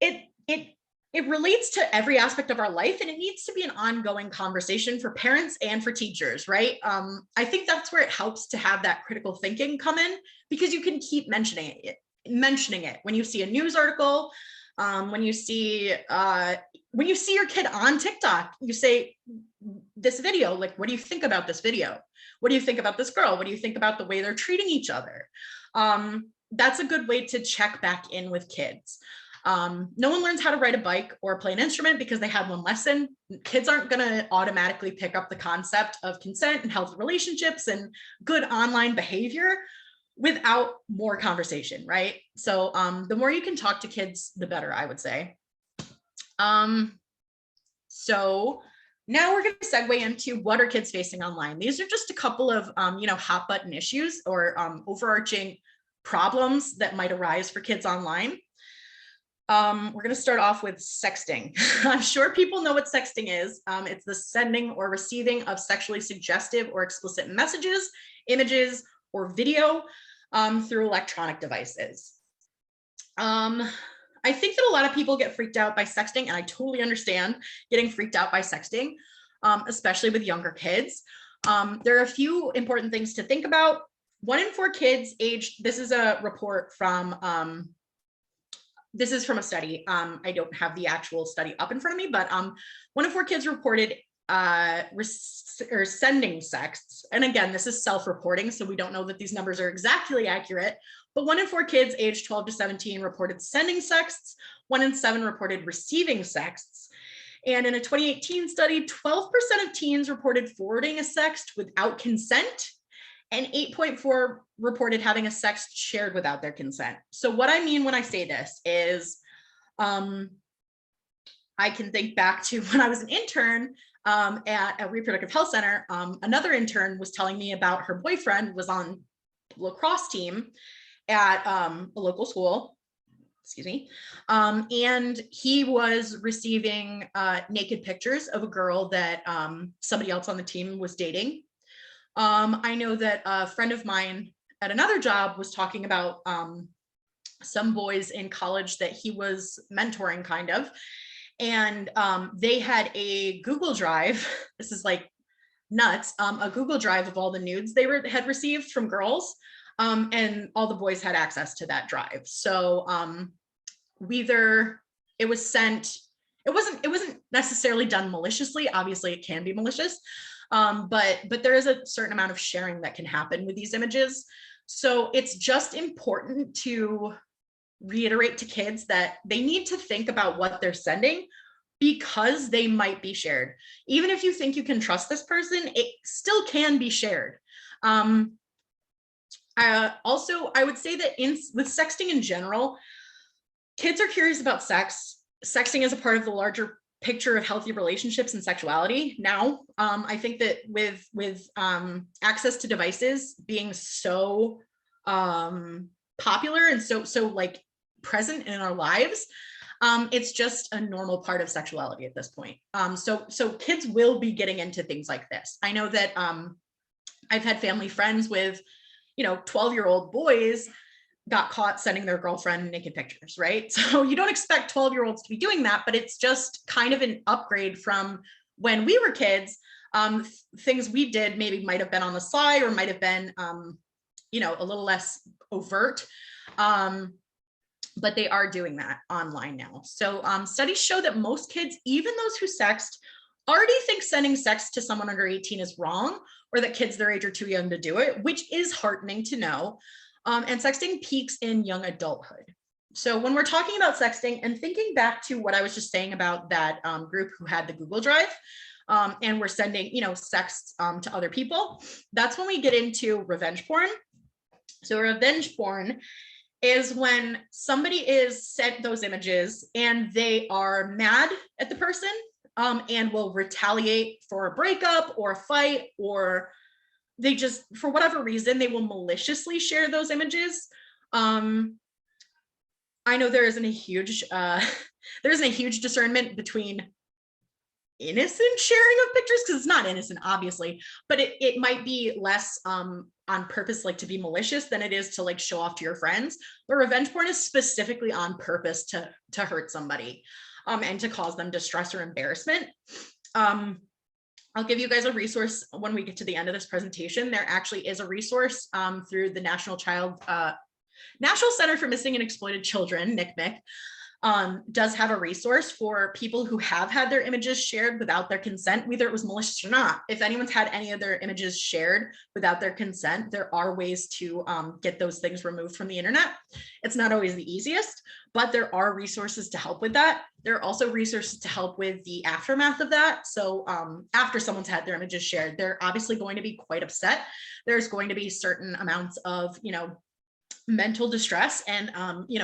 it relates to every aspect of our life, and it needs to be an ongoing conversation for parents and for teachers, right? I think that's where it helps to have that critical thinking come in, because you can keep mentioning it when you see a news article, when you see your kid on TikTok, you say, this video, like, what do you think about this video? What do you think about this girl? What do you think about the way they're treating each other? That's a good way to check back in with kids. No one learns how to ride a bike or play an instrument because they had one lesson. Kids aren't going to automatically pick up the concept of consent and healthy relationships and good online behavior without more conversation, right? So the more you can talk to kids, the better, I would say. So now we're going to segue into what are kids facing online. These are just a couple of hot button issues or overarching problems that might arise for kids online. We're going to start off with sexting. I'm sure people know what sexting is. It's the sending or receiving of sexually suggestive or explicit messages, images, or video through electronic devices. I think that a lot of people get freaked out by sexting, and I totally understand getting freaked out by sexting, especially with younger kids. There are a few important things to think about. 1 in 4 kids aged, this is a report from, this is from a study. I don't have the actual study up in front of me, but 1 in 4 kids reported or sending sexts. And again, this is self-reporting, so we don't know that these numbers are exactly accurate, but 1 in 4 kids aged 12 to 17 reported sending sexts, 1 in 7 reported receiving sexts. And in a 2018 study, 12% of teens reported forwarding a sext without consent, and 8.4 reported having a sext shared without their consent. So what I mean when I say this is, I can think back to when I was an intern at a reproductive health center. Another intern was telling me about her boyfriend was on lacrosse team at a local school, and he was receiving naked pictures of a girl that somebody else on the team was dating. I know that a friend of mine at another job was talking about some boys in college that he was mentoring, kind of, and they had a Google Drive. This is like nuts. A Google Drive of all the nudes they had received from girls, and all the boys had access to that drive. So whether it was sent, it wasn't necessarily done maliciously. Obviously, it can be malicious, but there is a certain amount of sharing that can happen with these images. So it's just important to reiterate to kids that they need to think about what they're sending, because they might be shared. Even if you think you can trust this person, it still can be shared. Also, I would say that with sexting in general, kids are curious about sex. Sexting is a part of the larger picture of healthy relationships and sexuality. Now, I think that with access to devices being so popular and so like present in our lives, it's just a normal part of sexuality at this point. So kids will be getting into things like this. I know that I've had family friends with 12-year-old boys got caught sending their girlfriend naked pictures, right? So you don't expect 12-year-olds to be doing that, but it's just kind of an upgrade from when we were kids. Things we did maybe might have been on the side or might have been, a little less overt, but they are doing that online now. So studies show that most kids, even those who sext, already think sending sext to someone under 18 is wrong, or that kids their age are too young to do it, which is heartening to know. And sexting peaks in young adulthood. So when we're talking about sexting and thinking back to what I was just saying about that group who had the Google Drive, and we're sending, sexts to other people, that's when we get into revenge porn. So revenge porn is when somebody is sent those images and they are mad at the person and will retaliate for a breakup or a fight or they just, for whatever reason, they will maliciously share those images. I know there isn't a huge discernment between innocent sharing of pictures, because it's not innocent, obviously, but it might be less on purpose, like to be malicious, than it is to like show off to your friends. But revenge porn is specifically on purpose to hurt somebody, and to cause them distress or embarrassment. I'll give you guys a resource when we get to the end of this presentation. There actually is a resource through the National Center for Missing and Exploited Children, NCMEC, does have a resource for people who have had their images shared without their consent, whether it was malicious or not. If anyone's had any of their images shared without their consent, there are ways to get those things removed from the internet. It's not always the easiest, but there are resources to help with that. There are also resources to help with the aftermath of that. So after someone's had their images shared, they're obviously going to be quite upset. There's going to be certain amounts of, mental distress and,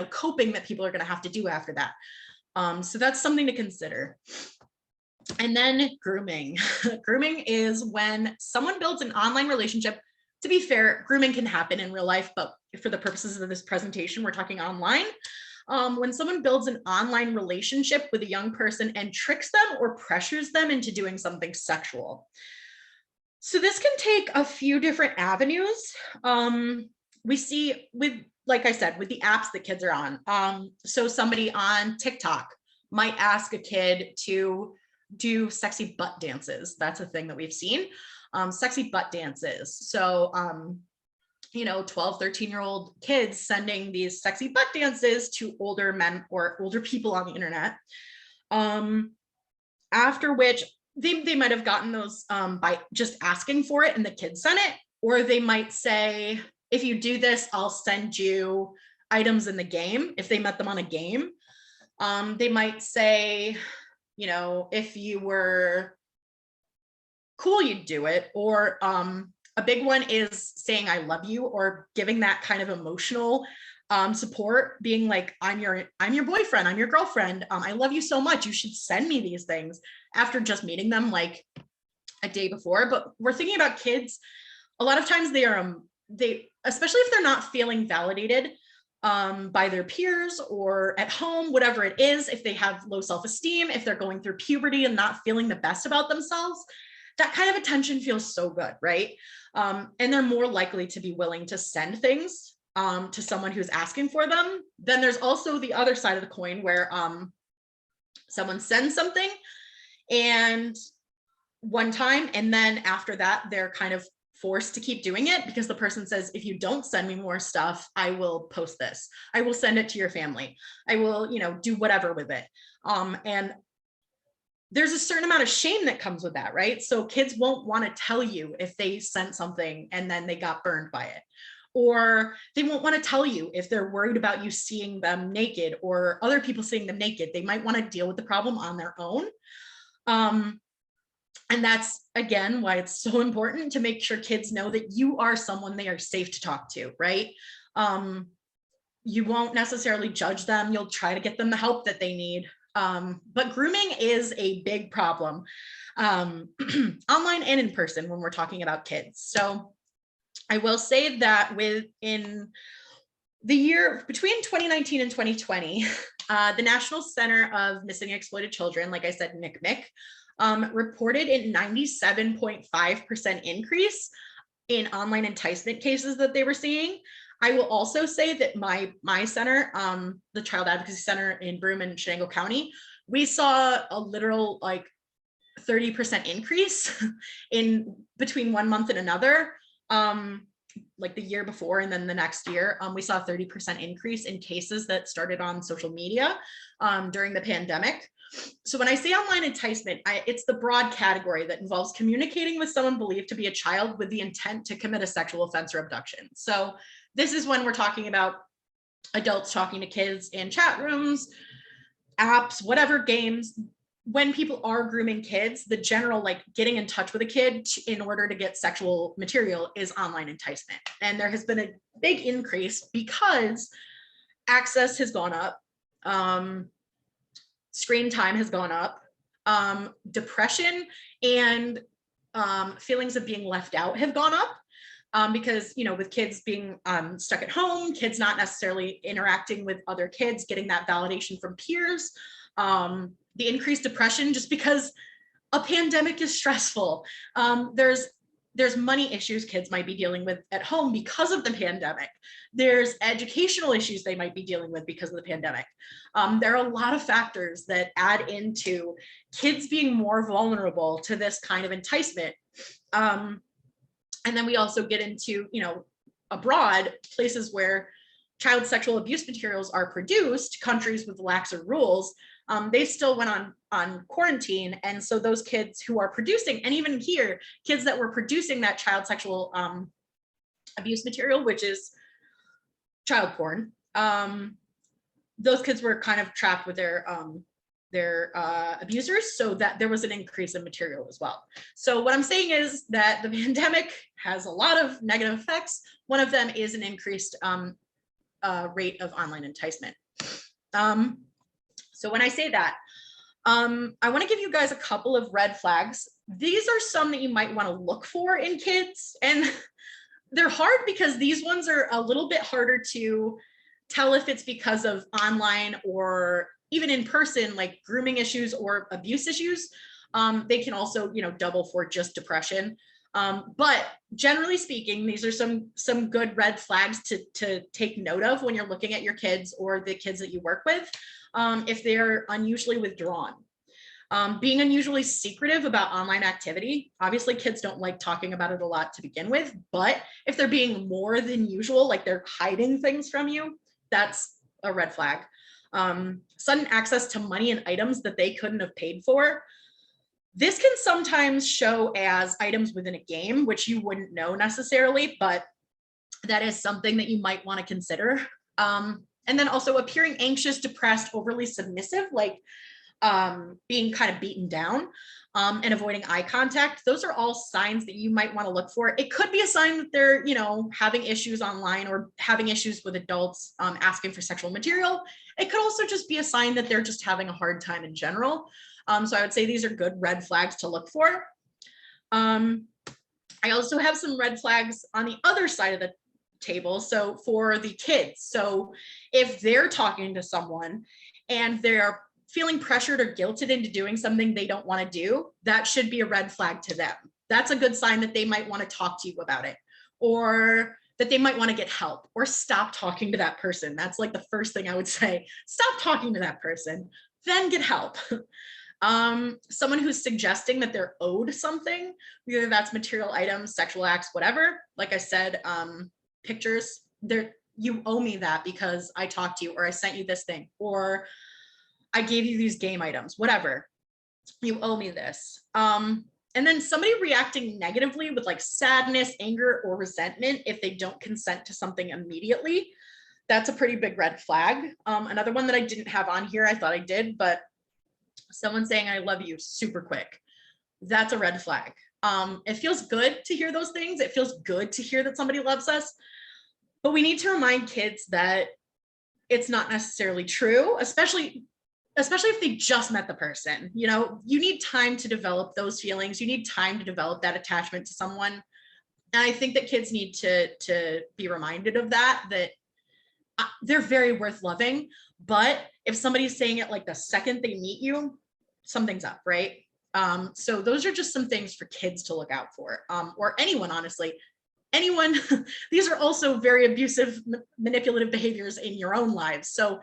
coping that people are going to have to do after that. So that's something to consider. And then grooming. Grooming is when someone builds an online relationship. To be fair, grooming can happen in real life, but for the purposes of this presentation, we're talking online. When someone builds an online relationship with a young person and tricks them or pressures them into doing something sexual. So this can take a few different avenues. We see like I said, with the apps that kids are on. So somebody on TikTok might ask a kid to do sexy butt dances. That's a thing that we've seen. Sexy butt dances. So, 12, 13-year-old kids sending these sexy butt dances to older men or older people on the internet. After which they might have gotten those by just asking for it and the kid sent it, or they might say, if you do this, I'll send you items in the game. If they met them on a game, they might say, if you were cool, you'd do it. Or a big one is saying, I love you, or giving that kind of emotional support, being like, I'm your boyfriend, I'm your girlfriend. I love you so much. You should send me these things, after just meeting them like a day before. But we're thinking about kids. A lot of times they especially if they're not feeling validated by their peers or at home, whatever it is, if they have low self-esteem, if they're going through puberty and not feeling the best about themselves, that kind of attention feels so good, right? And they're more likely to be willing to send things to someone who's asking for them. Then there's also the other side of the coin where someone sends something and one time, and then after that, they're kind of forced to keep doing it because the person says, if you don't send me more stuff, I will post this. I will send it to your family. I will, do whatever with it. And there's a certain amount of shame that comes with that, right? So kids won't want to tell you if they sent something and then they got burned by it. Or they won't want to tell you if they're worried about you seeing them naked or other people seeing them naked. They might want to deal with the problem on their own. And that's, again, why it's so important to make sure kids know that you are someone they are safe to talk to, right? You won't necessarily judge them. You'll try to get them the help that they need. But grooming is a big problem, online and in person, when we're talking about kids. So I will say that within the year between 2019 and 2020, the National Center of Missing and Exploited Children, like I said, NCMEC, reported a 97.5% increase in online enticement cases that they were seeing. I will also say that my center, the Child Advocacy Center in Broome and Shenango County, we saw a literal 30% increase in between 1 month and another. Like the year before and then the next year, we saw a 30% increase in cases that started on social media during the pandemic. So when I say online enticement, it's the broad category that involves communicating with someone believed to be a child with the intent to commit a sexual offense or abduction. So this is when we're talking about adults talking to kids in chat rooms, apps, whatever, games. When people are grooming kids, the general getting in touch with a kid in order to get sexual material is online enticement. And there has been a big increase because access has gone up. Screen time has gone up, depression and feelings of being left out have gone up. because, you know, with kids being stuck at home, kids not necessarily interacting with other kids, getting that validation from peers, the increased depression, just because a pandemic is stressful. There's money issues kids might be dealing with at home because of the pandemic. There's educational issues they might be dealing with because of the pandemic. There are a lot of factors that add into kids being more vulnerable to this kind of enticement. And then we also get into, you know, abroad, places where child sexual abuse materials are produced, countries with laxer rules, they still went on quarantine. And so those kids who are producing, and even here, kids that were producing that child sexual abuse material, which is child porn, those kids were kind of trapped with their abusers, so that there was an increase in material as well. So what I'm saying is that the pandemic has a lot of negative effects. One of them is an increased rate of online enticement. So when I say that, I want to give you guys a couple of red flags. These are some that you might want to look for in kids, and they're hard because these ones are a little bit harder to tell if it's because of online or even in person, like grooming issues or abuse issues. They can also, you know, double for just depression. But generally speaking, these are some good red flags to take note of when you're looking at your kids or the kids that you work with. If they're unusually withdrawn, being unusually secretive about online activity. Obviously, kids don't like talking about it a lot to begin with, but if they're being more than usual, like they're hiding things from you, that's a red flag. Sudden access to money and items that they couldn't have paid for. This can sometimes show as items within a game, which you wouldn't know necessarily, but that is something that you might want to consider. And then also appearing anxious, depressed, overly submissive, like being kind of beaten down, and avoiding eye contact. Those are all signs that you might want to look for. It could be a sign that they're, you know, having issues online or having issues with adults asking for sexual material. It could also just be a sign that they're just having a hard time in general. So I would say these are good red flags to look for. I also have some red flags on the other side of the table. So for the kids, so if they're talking to someone and they're feeling pressured or guilted into doing something they don't want to do, that should be a red flag to them. That's a good sign that they might want to talk to you about it, or that they might want to get help, or stop talking to that person. That's like the first thing I would say. Stop talking to that person, then get help. Someone who's suggesting that they're owed something, whether that's material items, sexual acts, whatever. Like I said, pictures, you owe me that because I talked to you, or I sent you this thing, or I gave you these game items, whatever. You owe me this. And then somebody reacting negatively with like sadness, anger, or resentment if they don't consent to something immediately. That's a pretty big red flag. Another one that I didn't have on here, I thought I did, but someone saying I love you super quick. That's a red flag. It feels good to hear those things. It feels good to hear that somebody loves us, but we need to remind kids that it's not necessarily true, especially if they just met the person. You know, you need time to develop those feelings. You need time to develop that attachment to someone. And I think that kids need to be reminded of that they're very worth loving. But if somebody's saying it like the second they meet you, something's up, right? So those are just some things for kids to look out for, or anyone, honestly. Anyone. These are also very abusive, manipulative behaviors in your own lives. So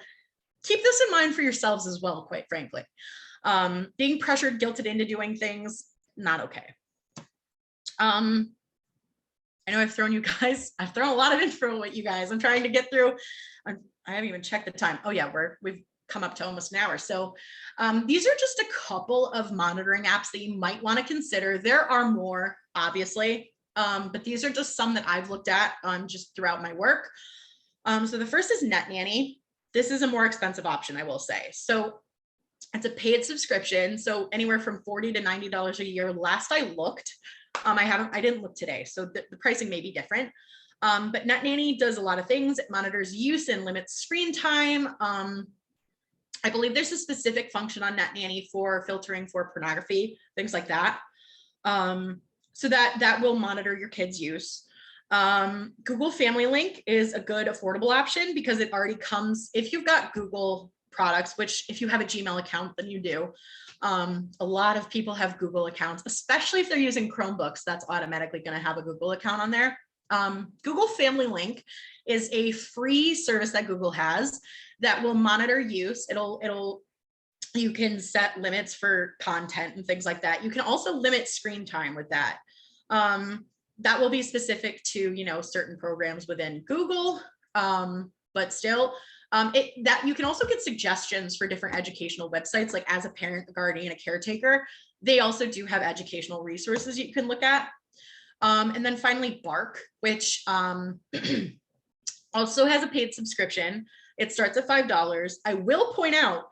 keep this in mind for yourselves as well, quite frankly. Being pressured, guilted into doing things, not okay. I know I've thrown a lot of info at you guys. I'm trying to get through. I haven't even checked the time. Oh yeah, we've come up to almost an hour. So these are just a couple of monitoring apps that you might want to consider. There are more, obviously, but these are just some that I've looked at just throughout my work. So the first is Nanny. This is a more expensive option, I will say. So it's a paid subscription, so anywhere from $40 to $90 a year. Last I looked, I didn't look today, so the pricing may be different. But Nanny does a lot of things. It monitors use and limits screen time. I believe there's a specific function on Nanny for filtering for pornography, things like that. So that will monitor your kids' use. Google Family Link is a good affordable option because it already comes, if you've got Google products, which if you have a Gmail account, then you do. A lot of people have Google accounts, especially if they're using Chromebooks, that's automatically going to have a Google account on there. Google Family Link is a free service that Google has that will monitor use. You can set limits for content and things like that. You can also limit screen time with that. That will be specific to, you know, certain programs within Google, but still, that you can also get suggestions for different educational websites, like as a parent, a guardian, a caretaker. They also do have educational resources you can look at. And then finally, Bark, which also has a paid subscription. It starts at $5. I will point out,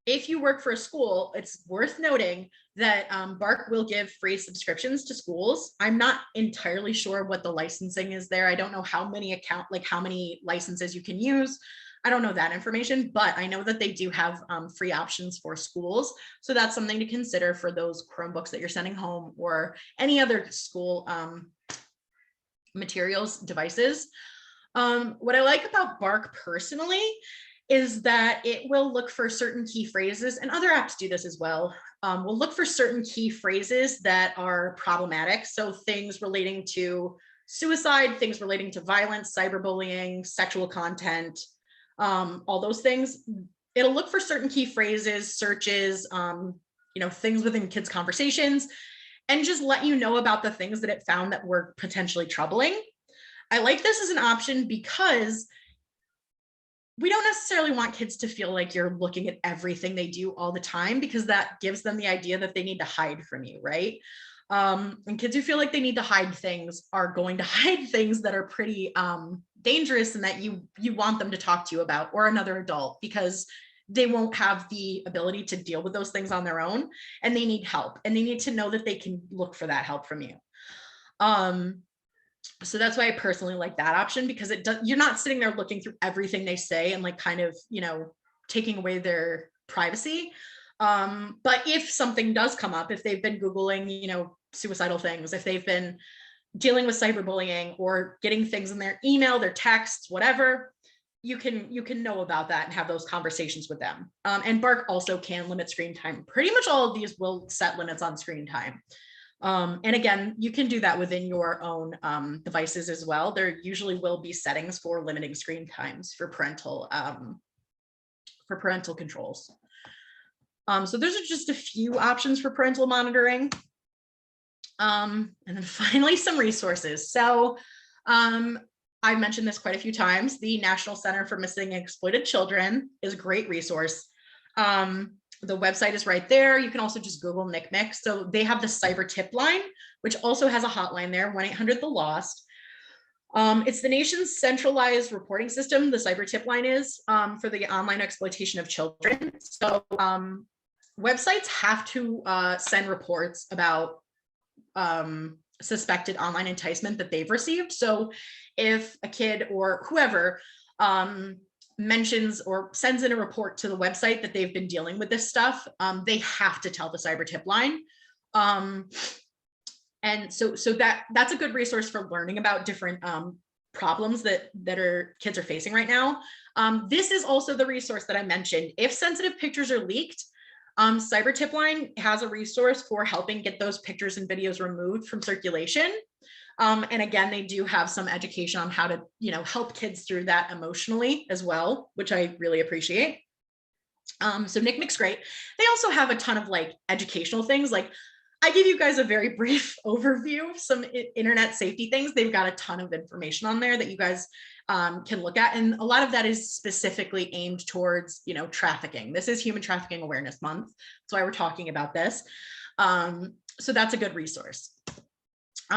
if you work for a school, it's worth noting that Bark will give free subscriptions to schools. I'm not entirely sure what the licensing is there. I don't know how many how many licenses you can use. I don't know that information, but I know that they do have free options for schools. So that's something to consider for those Chromebooks that you're sending home or any other school materials, devices. What I like about Bark personally is that it will look for certain key phrases, and other apps do this as well. We'll look for certain key phrases that are problematic. So things relating to suicide, things relating to violence, cyberbullying, sexual content, all those things. It'll look for certain key phrases, searches, you know, things within kids' conversations, and just let you know about the things that it found that were potentially troubling. I like this as an option because we don't necessarily want kids to feel like you're looking at everything they do all the time, because that gives them the idea that they need to hide from you, right? And kids who feel like they need to hide things are going to hide things that are pretty dangerous and that you want them to talk to you about, or another adult, because they won't have the ability to deal with those things on their own, and they need help, and they need to know that they can look for that help from you. So that's why I personally like that option, because you're not sitting there looking through everything they say and like kind of, you know, taking away their privacy. But if something does come up, if they've been Googling, you know, suicidal things, if they've been dealing with cyberbullying or getting things in their email, their texts, whatever, you can know about that and have those conversations with them. And Bark also can limit screen time. Pretty much all of these will set limits on screen time. And again, you can do that within your own devices as well. There usually will be settings for limiting screen times for parental controls. So those are just a few options for parental monitoring. And then finally, some resources. So I've mentioned this quite a few times. The National Center for Missing and Exploited Children is a great resource. The website is right there. You can also just Google NCMEC. So they have the cyber tip line, which also has a hotline there, 1-800-THE-LOST. It's the nation's centralized reporting system, the cyber tip line is, for the online exploitation of children. So websites have to send reports about suspected online enticement that they've received. So if a kid or whoever mentions or sends in a report to the website that they've been dealing with this stuff, they have to tell the cyber tip line. And so that's a good resource for learning about different problems that kids are facing right now. This is also the resource that I mentioned. If sensitive pictures are leaked, Cyber Tip Line has a resource for helping get those pictures and videos removed from circulation. And again, they do have some education on how to, you know, help kids through that emotionally as well, which I really appreciate. So NCMEC's great. They also have a ton of like educational things. Like I give you guys a very brief overview of some internet safety things. They've got a ton of information on there that you guys can look at. And a lot of that is specifically aimed towards, you know, trafficking. This is Human Trafficking Awareness Month. That's why we're talking about this. So that's a good resource.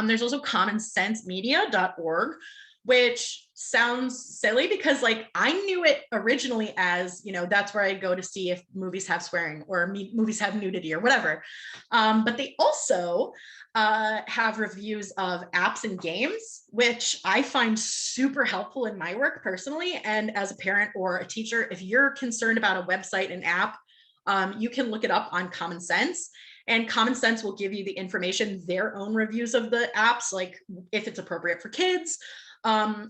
There's also commonsensemedia.org, which sounds silly because like I knew it originally as, you know, that's where I go to see if movies have swearing or movies have nudity or whatever. But they also have reviews of apps and games, which I find super helpful in my work personally. And as a parent or a teacher, if you're concerned about a website and app, you can look it up on Common Sense. And Common Sense will give you the information, their own reviews of the apps, like if it's appropriate for kids,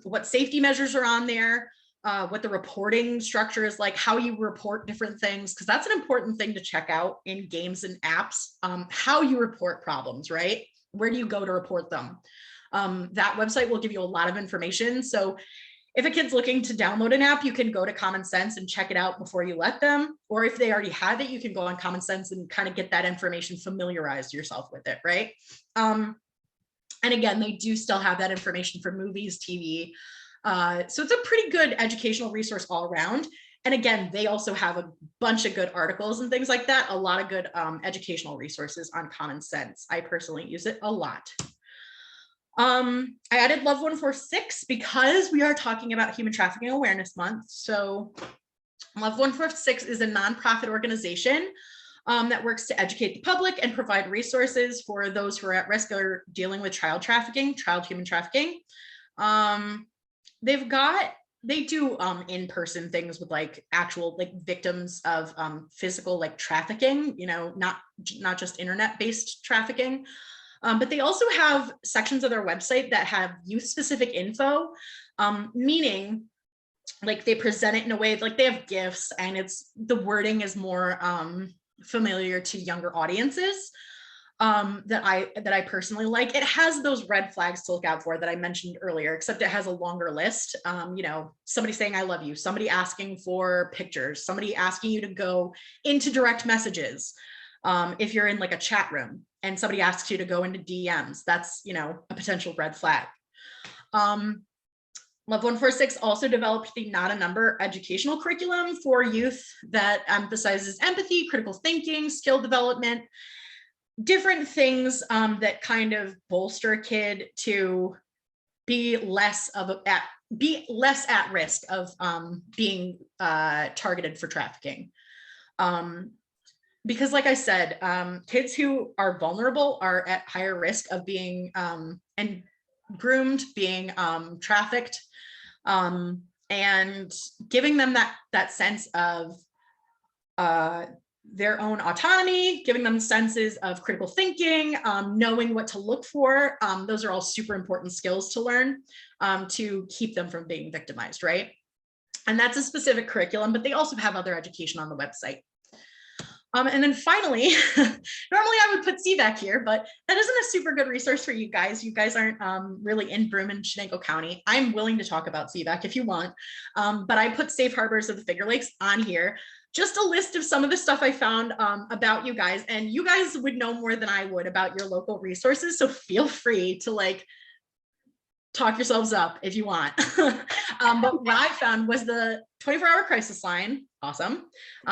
what safety measures are on there, what the reporting structure is like, how you report different things, because that's an important thing to check out in games and apps, how you report problems, right? Where do you go to report them? That website will give you a lot of information. So if a kid's looking to download an app, you can go to Common Sense and check it out before you let them. Or if they already have it, you can go on Common Sense and kind of get that information, familiarize yourself with it, right? And again, they do still have that information for movies, TV. So it's a pretty good educational resource all around. And again, they also have a bunch of good articles and things like that. A lot of good educational resources on Common Sense. I personally use it a lot. I added Love 146 because we are talking about Human Trafficking Awareness Month. So Love 146 is a nonprofit organization that works to educate the public and provide resources for those who are at risk or dealing with child trafficking, child human trafficking. They do in-person things with like actual like victims of physical like trafficking, you know, not just internet-based trafficking. But they also have sections of their website that have youth-specific info, meaning like they present it in a way like they have GIFs and the wording is more familiar to younger audiences that I personally like. It has those red flags to look out for that I mentioned earlier, except it has a longer list. You know, somebody saying I love you, somebody asking for pictures, somebody asking you to go into direct messages. If you're in like a chat room and somebody asks you to go into DMs, that's, you know, a potential red flag. Love 146 also developed the Not a Number educational curriculum for youth that emphasizes empathy, critical thinking, skill development, different things that kind of bolster a kid to be less at risk of being targeted for trafficking. Because like I said, kids who are vulnerable are at higher risk of being and groomed, being trafficked, and giving them that sense of their own autonomy, giving them senses of critical thinking, knowing what to look for. Those are all super important skills to learn to keep them from being victimized, right? And that's a specific curriculum, but they also have other education on the website. And then finally, normally I would put CVAC here, but that isn't a super good resource for you guys. You guys aren't really in Broome and Shenango County. I'm willing to talk about CVAC if you want, but I put Safe Harbors of the Finger Lakes on here. Just a list of some of the stuff I found about you guys, and you guys would know more than I would about your local resources. So feel free to like talk yourselves up if you want. But what I found was the 24-hour crisis line. Awesome.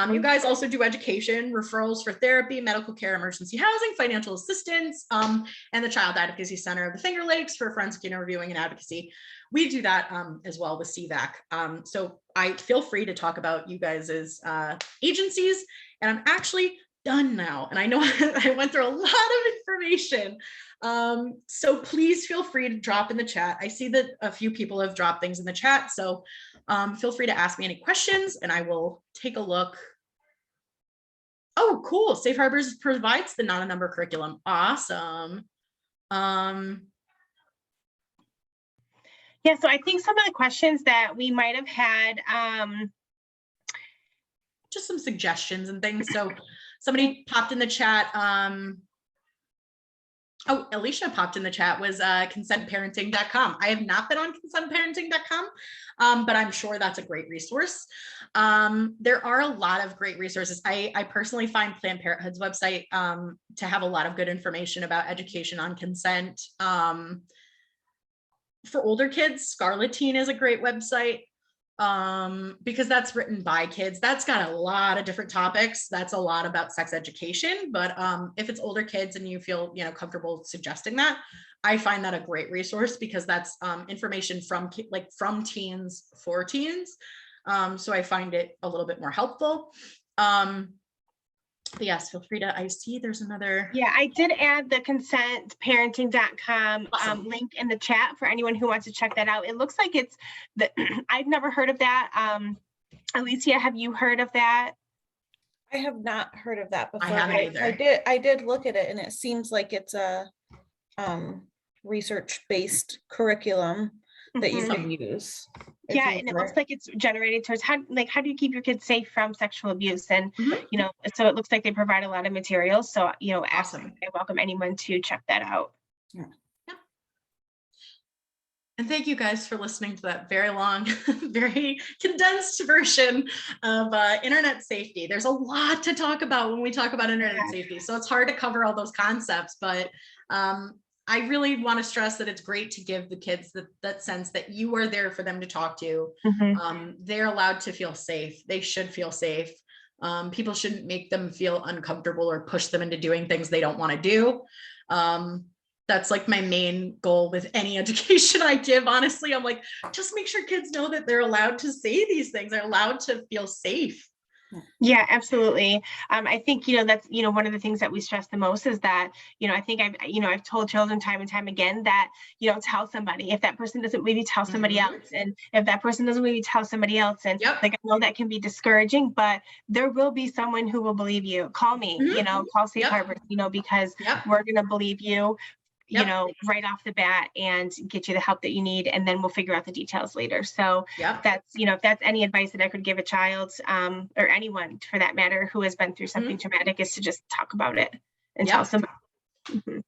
You guys also do education, referrals for therapy, medical care, emergency housing, financial assistance, and the Child Advocacy Center of the Finger Lakes for forensic interviewing and advocacy. We do that as well with CVAC. So I feel free to talk about you guys' agencies, and I'm actually done now. And I know I went through a lot of information. So please feel free to drop in the chat. I see that a few people have dropped things in the chat. So feel free to ask me any questions and I will take a look. Oh, cool. Safe Harbors provides the Not a Number curriculum. Awesome. Yeah, so I think some of the questions that we might have had, just some suggestions and things. So somebody popped in the chat. Oh, Alicia popped in the chat, was consentparenting.com. I have not been on consentparenting.com, but I'm sure that's a great resource. There are a lot of great resources. I personally find Planned Parenthood's website to have a lot of good information about education on consent. For older kids, Scarlet Teen is a great website. Because that's written by kids. That's got a lot of different topics. That's a lot about sex education, but if it's older kids and you feel, you know, comfortable suggesting that, I find that a great resource because that's information from teens for teens. So I find it a little bit more helpful. But yes, feel free to, I see there's another. Yeah, I did add the consentparenting.com Awesome. link in the chat for anyone who wants to check that out. It looks like it's I've never heard of that. Alicia, have you heard of that? I have not heard of that before. haven't but either. I did look at it, and it seems like it's a research-based curriculum that you Mhm. can use. if Yeah, you and it were- looks like it's generated towards how do you keep your kids safe from sexual abuse? And Mhm. so it looks like they provide a lot of materials. So Awesome. I welcome anyone to check that out. And thank you guys for listening to that very long, very condensed version of internet safety. There's a lot to talk about when we talk about internet safety. So it's hard to cover all those concepts, but I really want to stress that it's great to give the kids that sense that you are there for them to talk to. Mhm. They're allowed to feel safe. They should feel safe. People shouldn't make them feel uncomfortable or push them into doing things they don't want to do. That's like my main goal with any education I give. Honestly, I'm like, just make sure kids know that they're allowed to say these things. They're allowed to feel safe. Yeah, absolutely. I think, that's, one of the things that we stress the most is that, I think I've told children time and time again that, tell somebody. If that person doesn't, maybe tell somebody Mhm. else. And if that person doesn't, maybe tell somebody else. And Yep. like, I know that can be discouraging, but there will be someone who will believe you. Call me, Mhm. call Safe Yep. Harbor, because Yep. we're going to believe you, Yep. right off the bat and get you the help that you need. And then we'll figure out the details later. So Yep. that's, if that's any advice that I could give a child, or anyone for that matter, who has been through something traumatic, is to just talk about it and tell Yep. somebody. Mhm.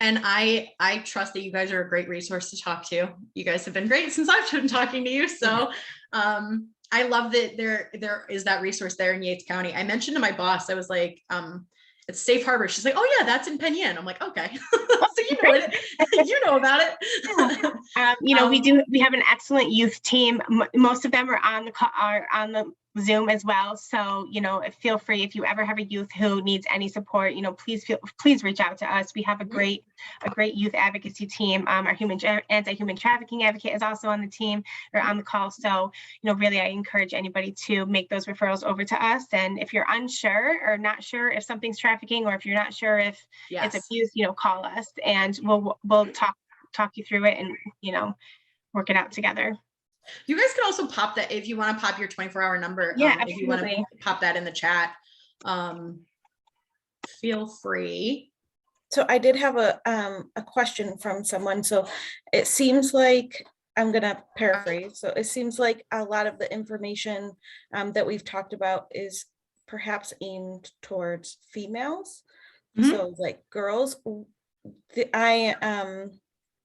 And I trust that you guys are a great resource to talk to. You guys have been great since I've been talking to you. So I love that there is that resource there in Yates County. I mentioned to my boss, I was like, it's Safe Harbor. She's like, oh yeah, that's in Penn. I'm like, okay. So you know it. You know about it. We have an excellent youth team. Most of them are on the Zoom as well. So, feel free, if you ever have a youth who needs any support, please reach out to us. We have a great youth advocacy team. Our anti-human trafficking advocate is also on the team or on the call. So, really, I encourage anybody to make those referrals over to us. And if you're unsure or not sure if something's trafficking, or if you're not sure if it's abuse, call us and we'll talk you through it and, work it out together. You guys can also pop that if you want to pop your 24-hour number. Yeah, if you want to pop that in the chat, feel free. So I did have a question from someone. So it seems like, I'm going to paraphrase. So it seems like a lot of the information that we've talked about is perhaps aimed towards females. So like girls,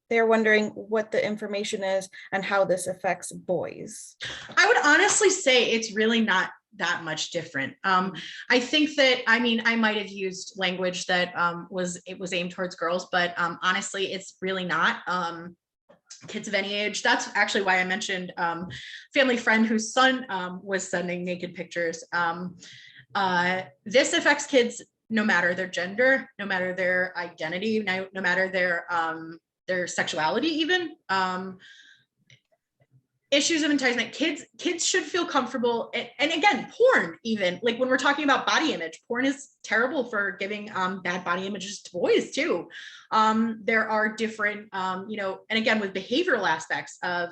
they're wondering what the information is and how this affects boys. I would honestly say it's really not that much different. I think that, I might have used language that was aimed towards girls, but honestly, it's really not. Kids of any age. That's actually why I mentioned family friend whose son was sending naked pictures. This affects kids no matter their gender, no matter their identity, no matter their sexuality, even. Issues of enticement, kids should feel comfortable. And again, porn, even like when we're talking about body image, porn is terrible for giving bad body images to boys too. There are different, and again, with behavioral aspects of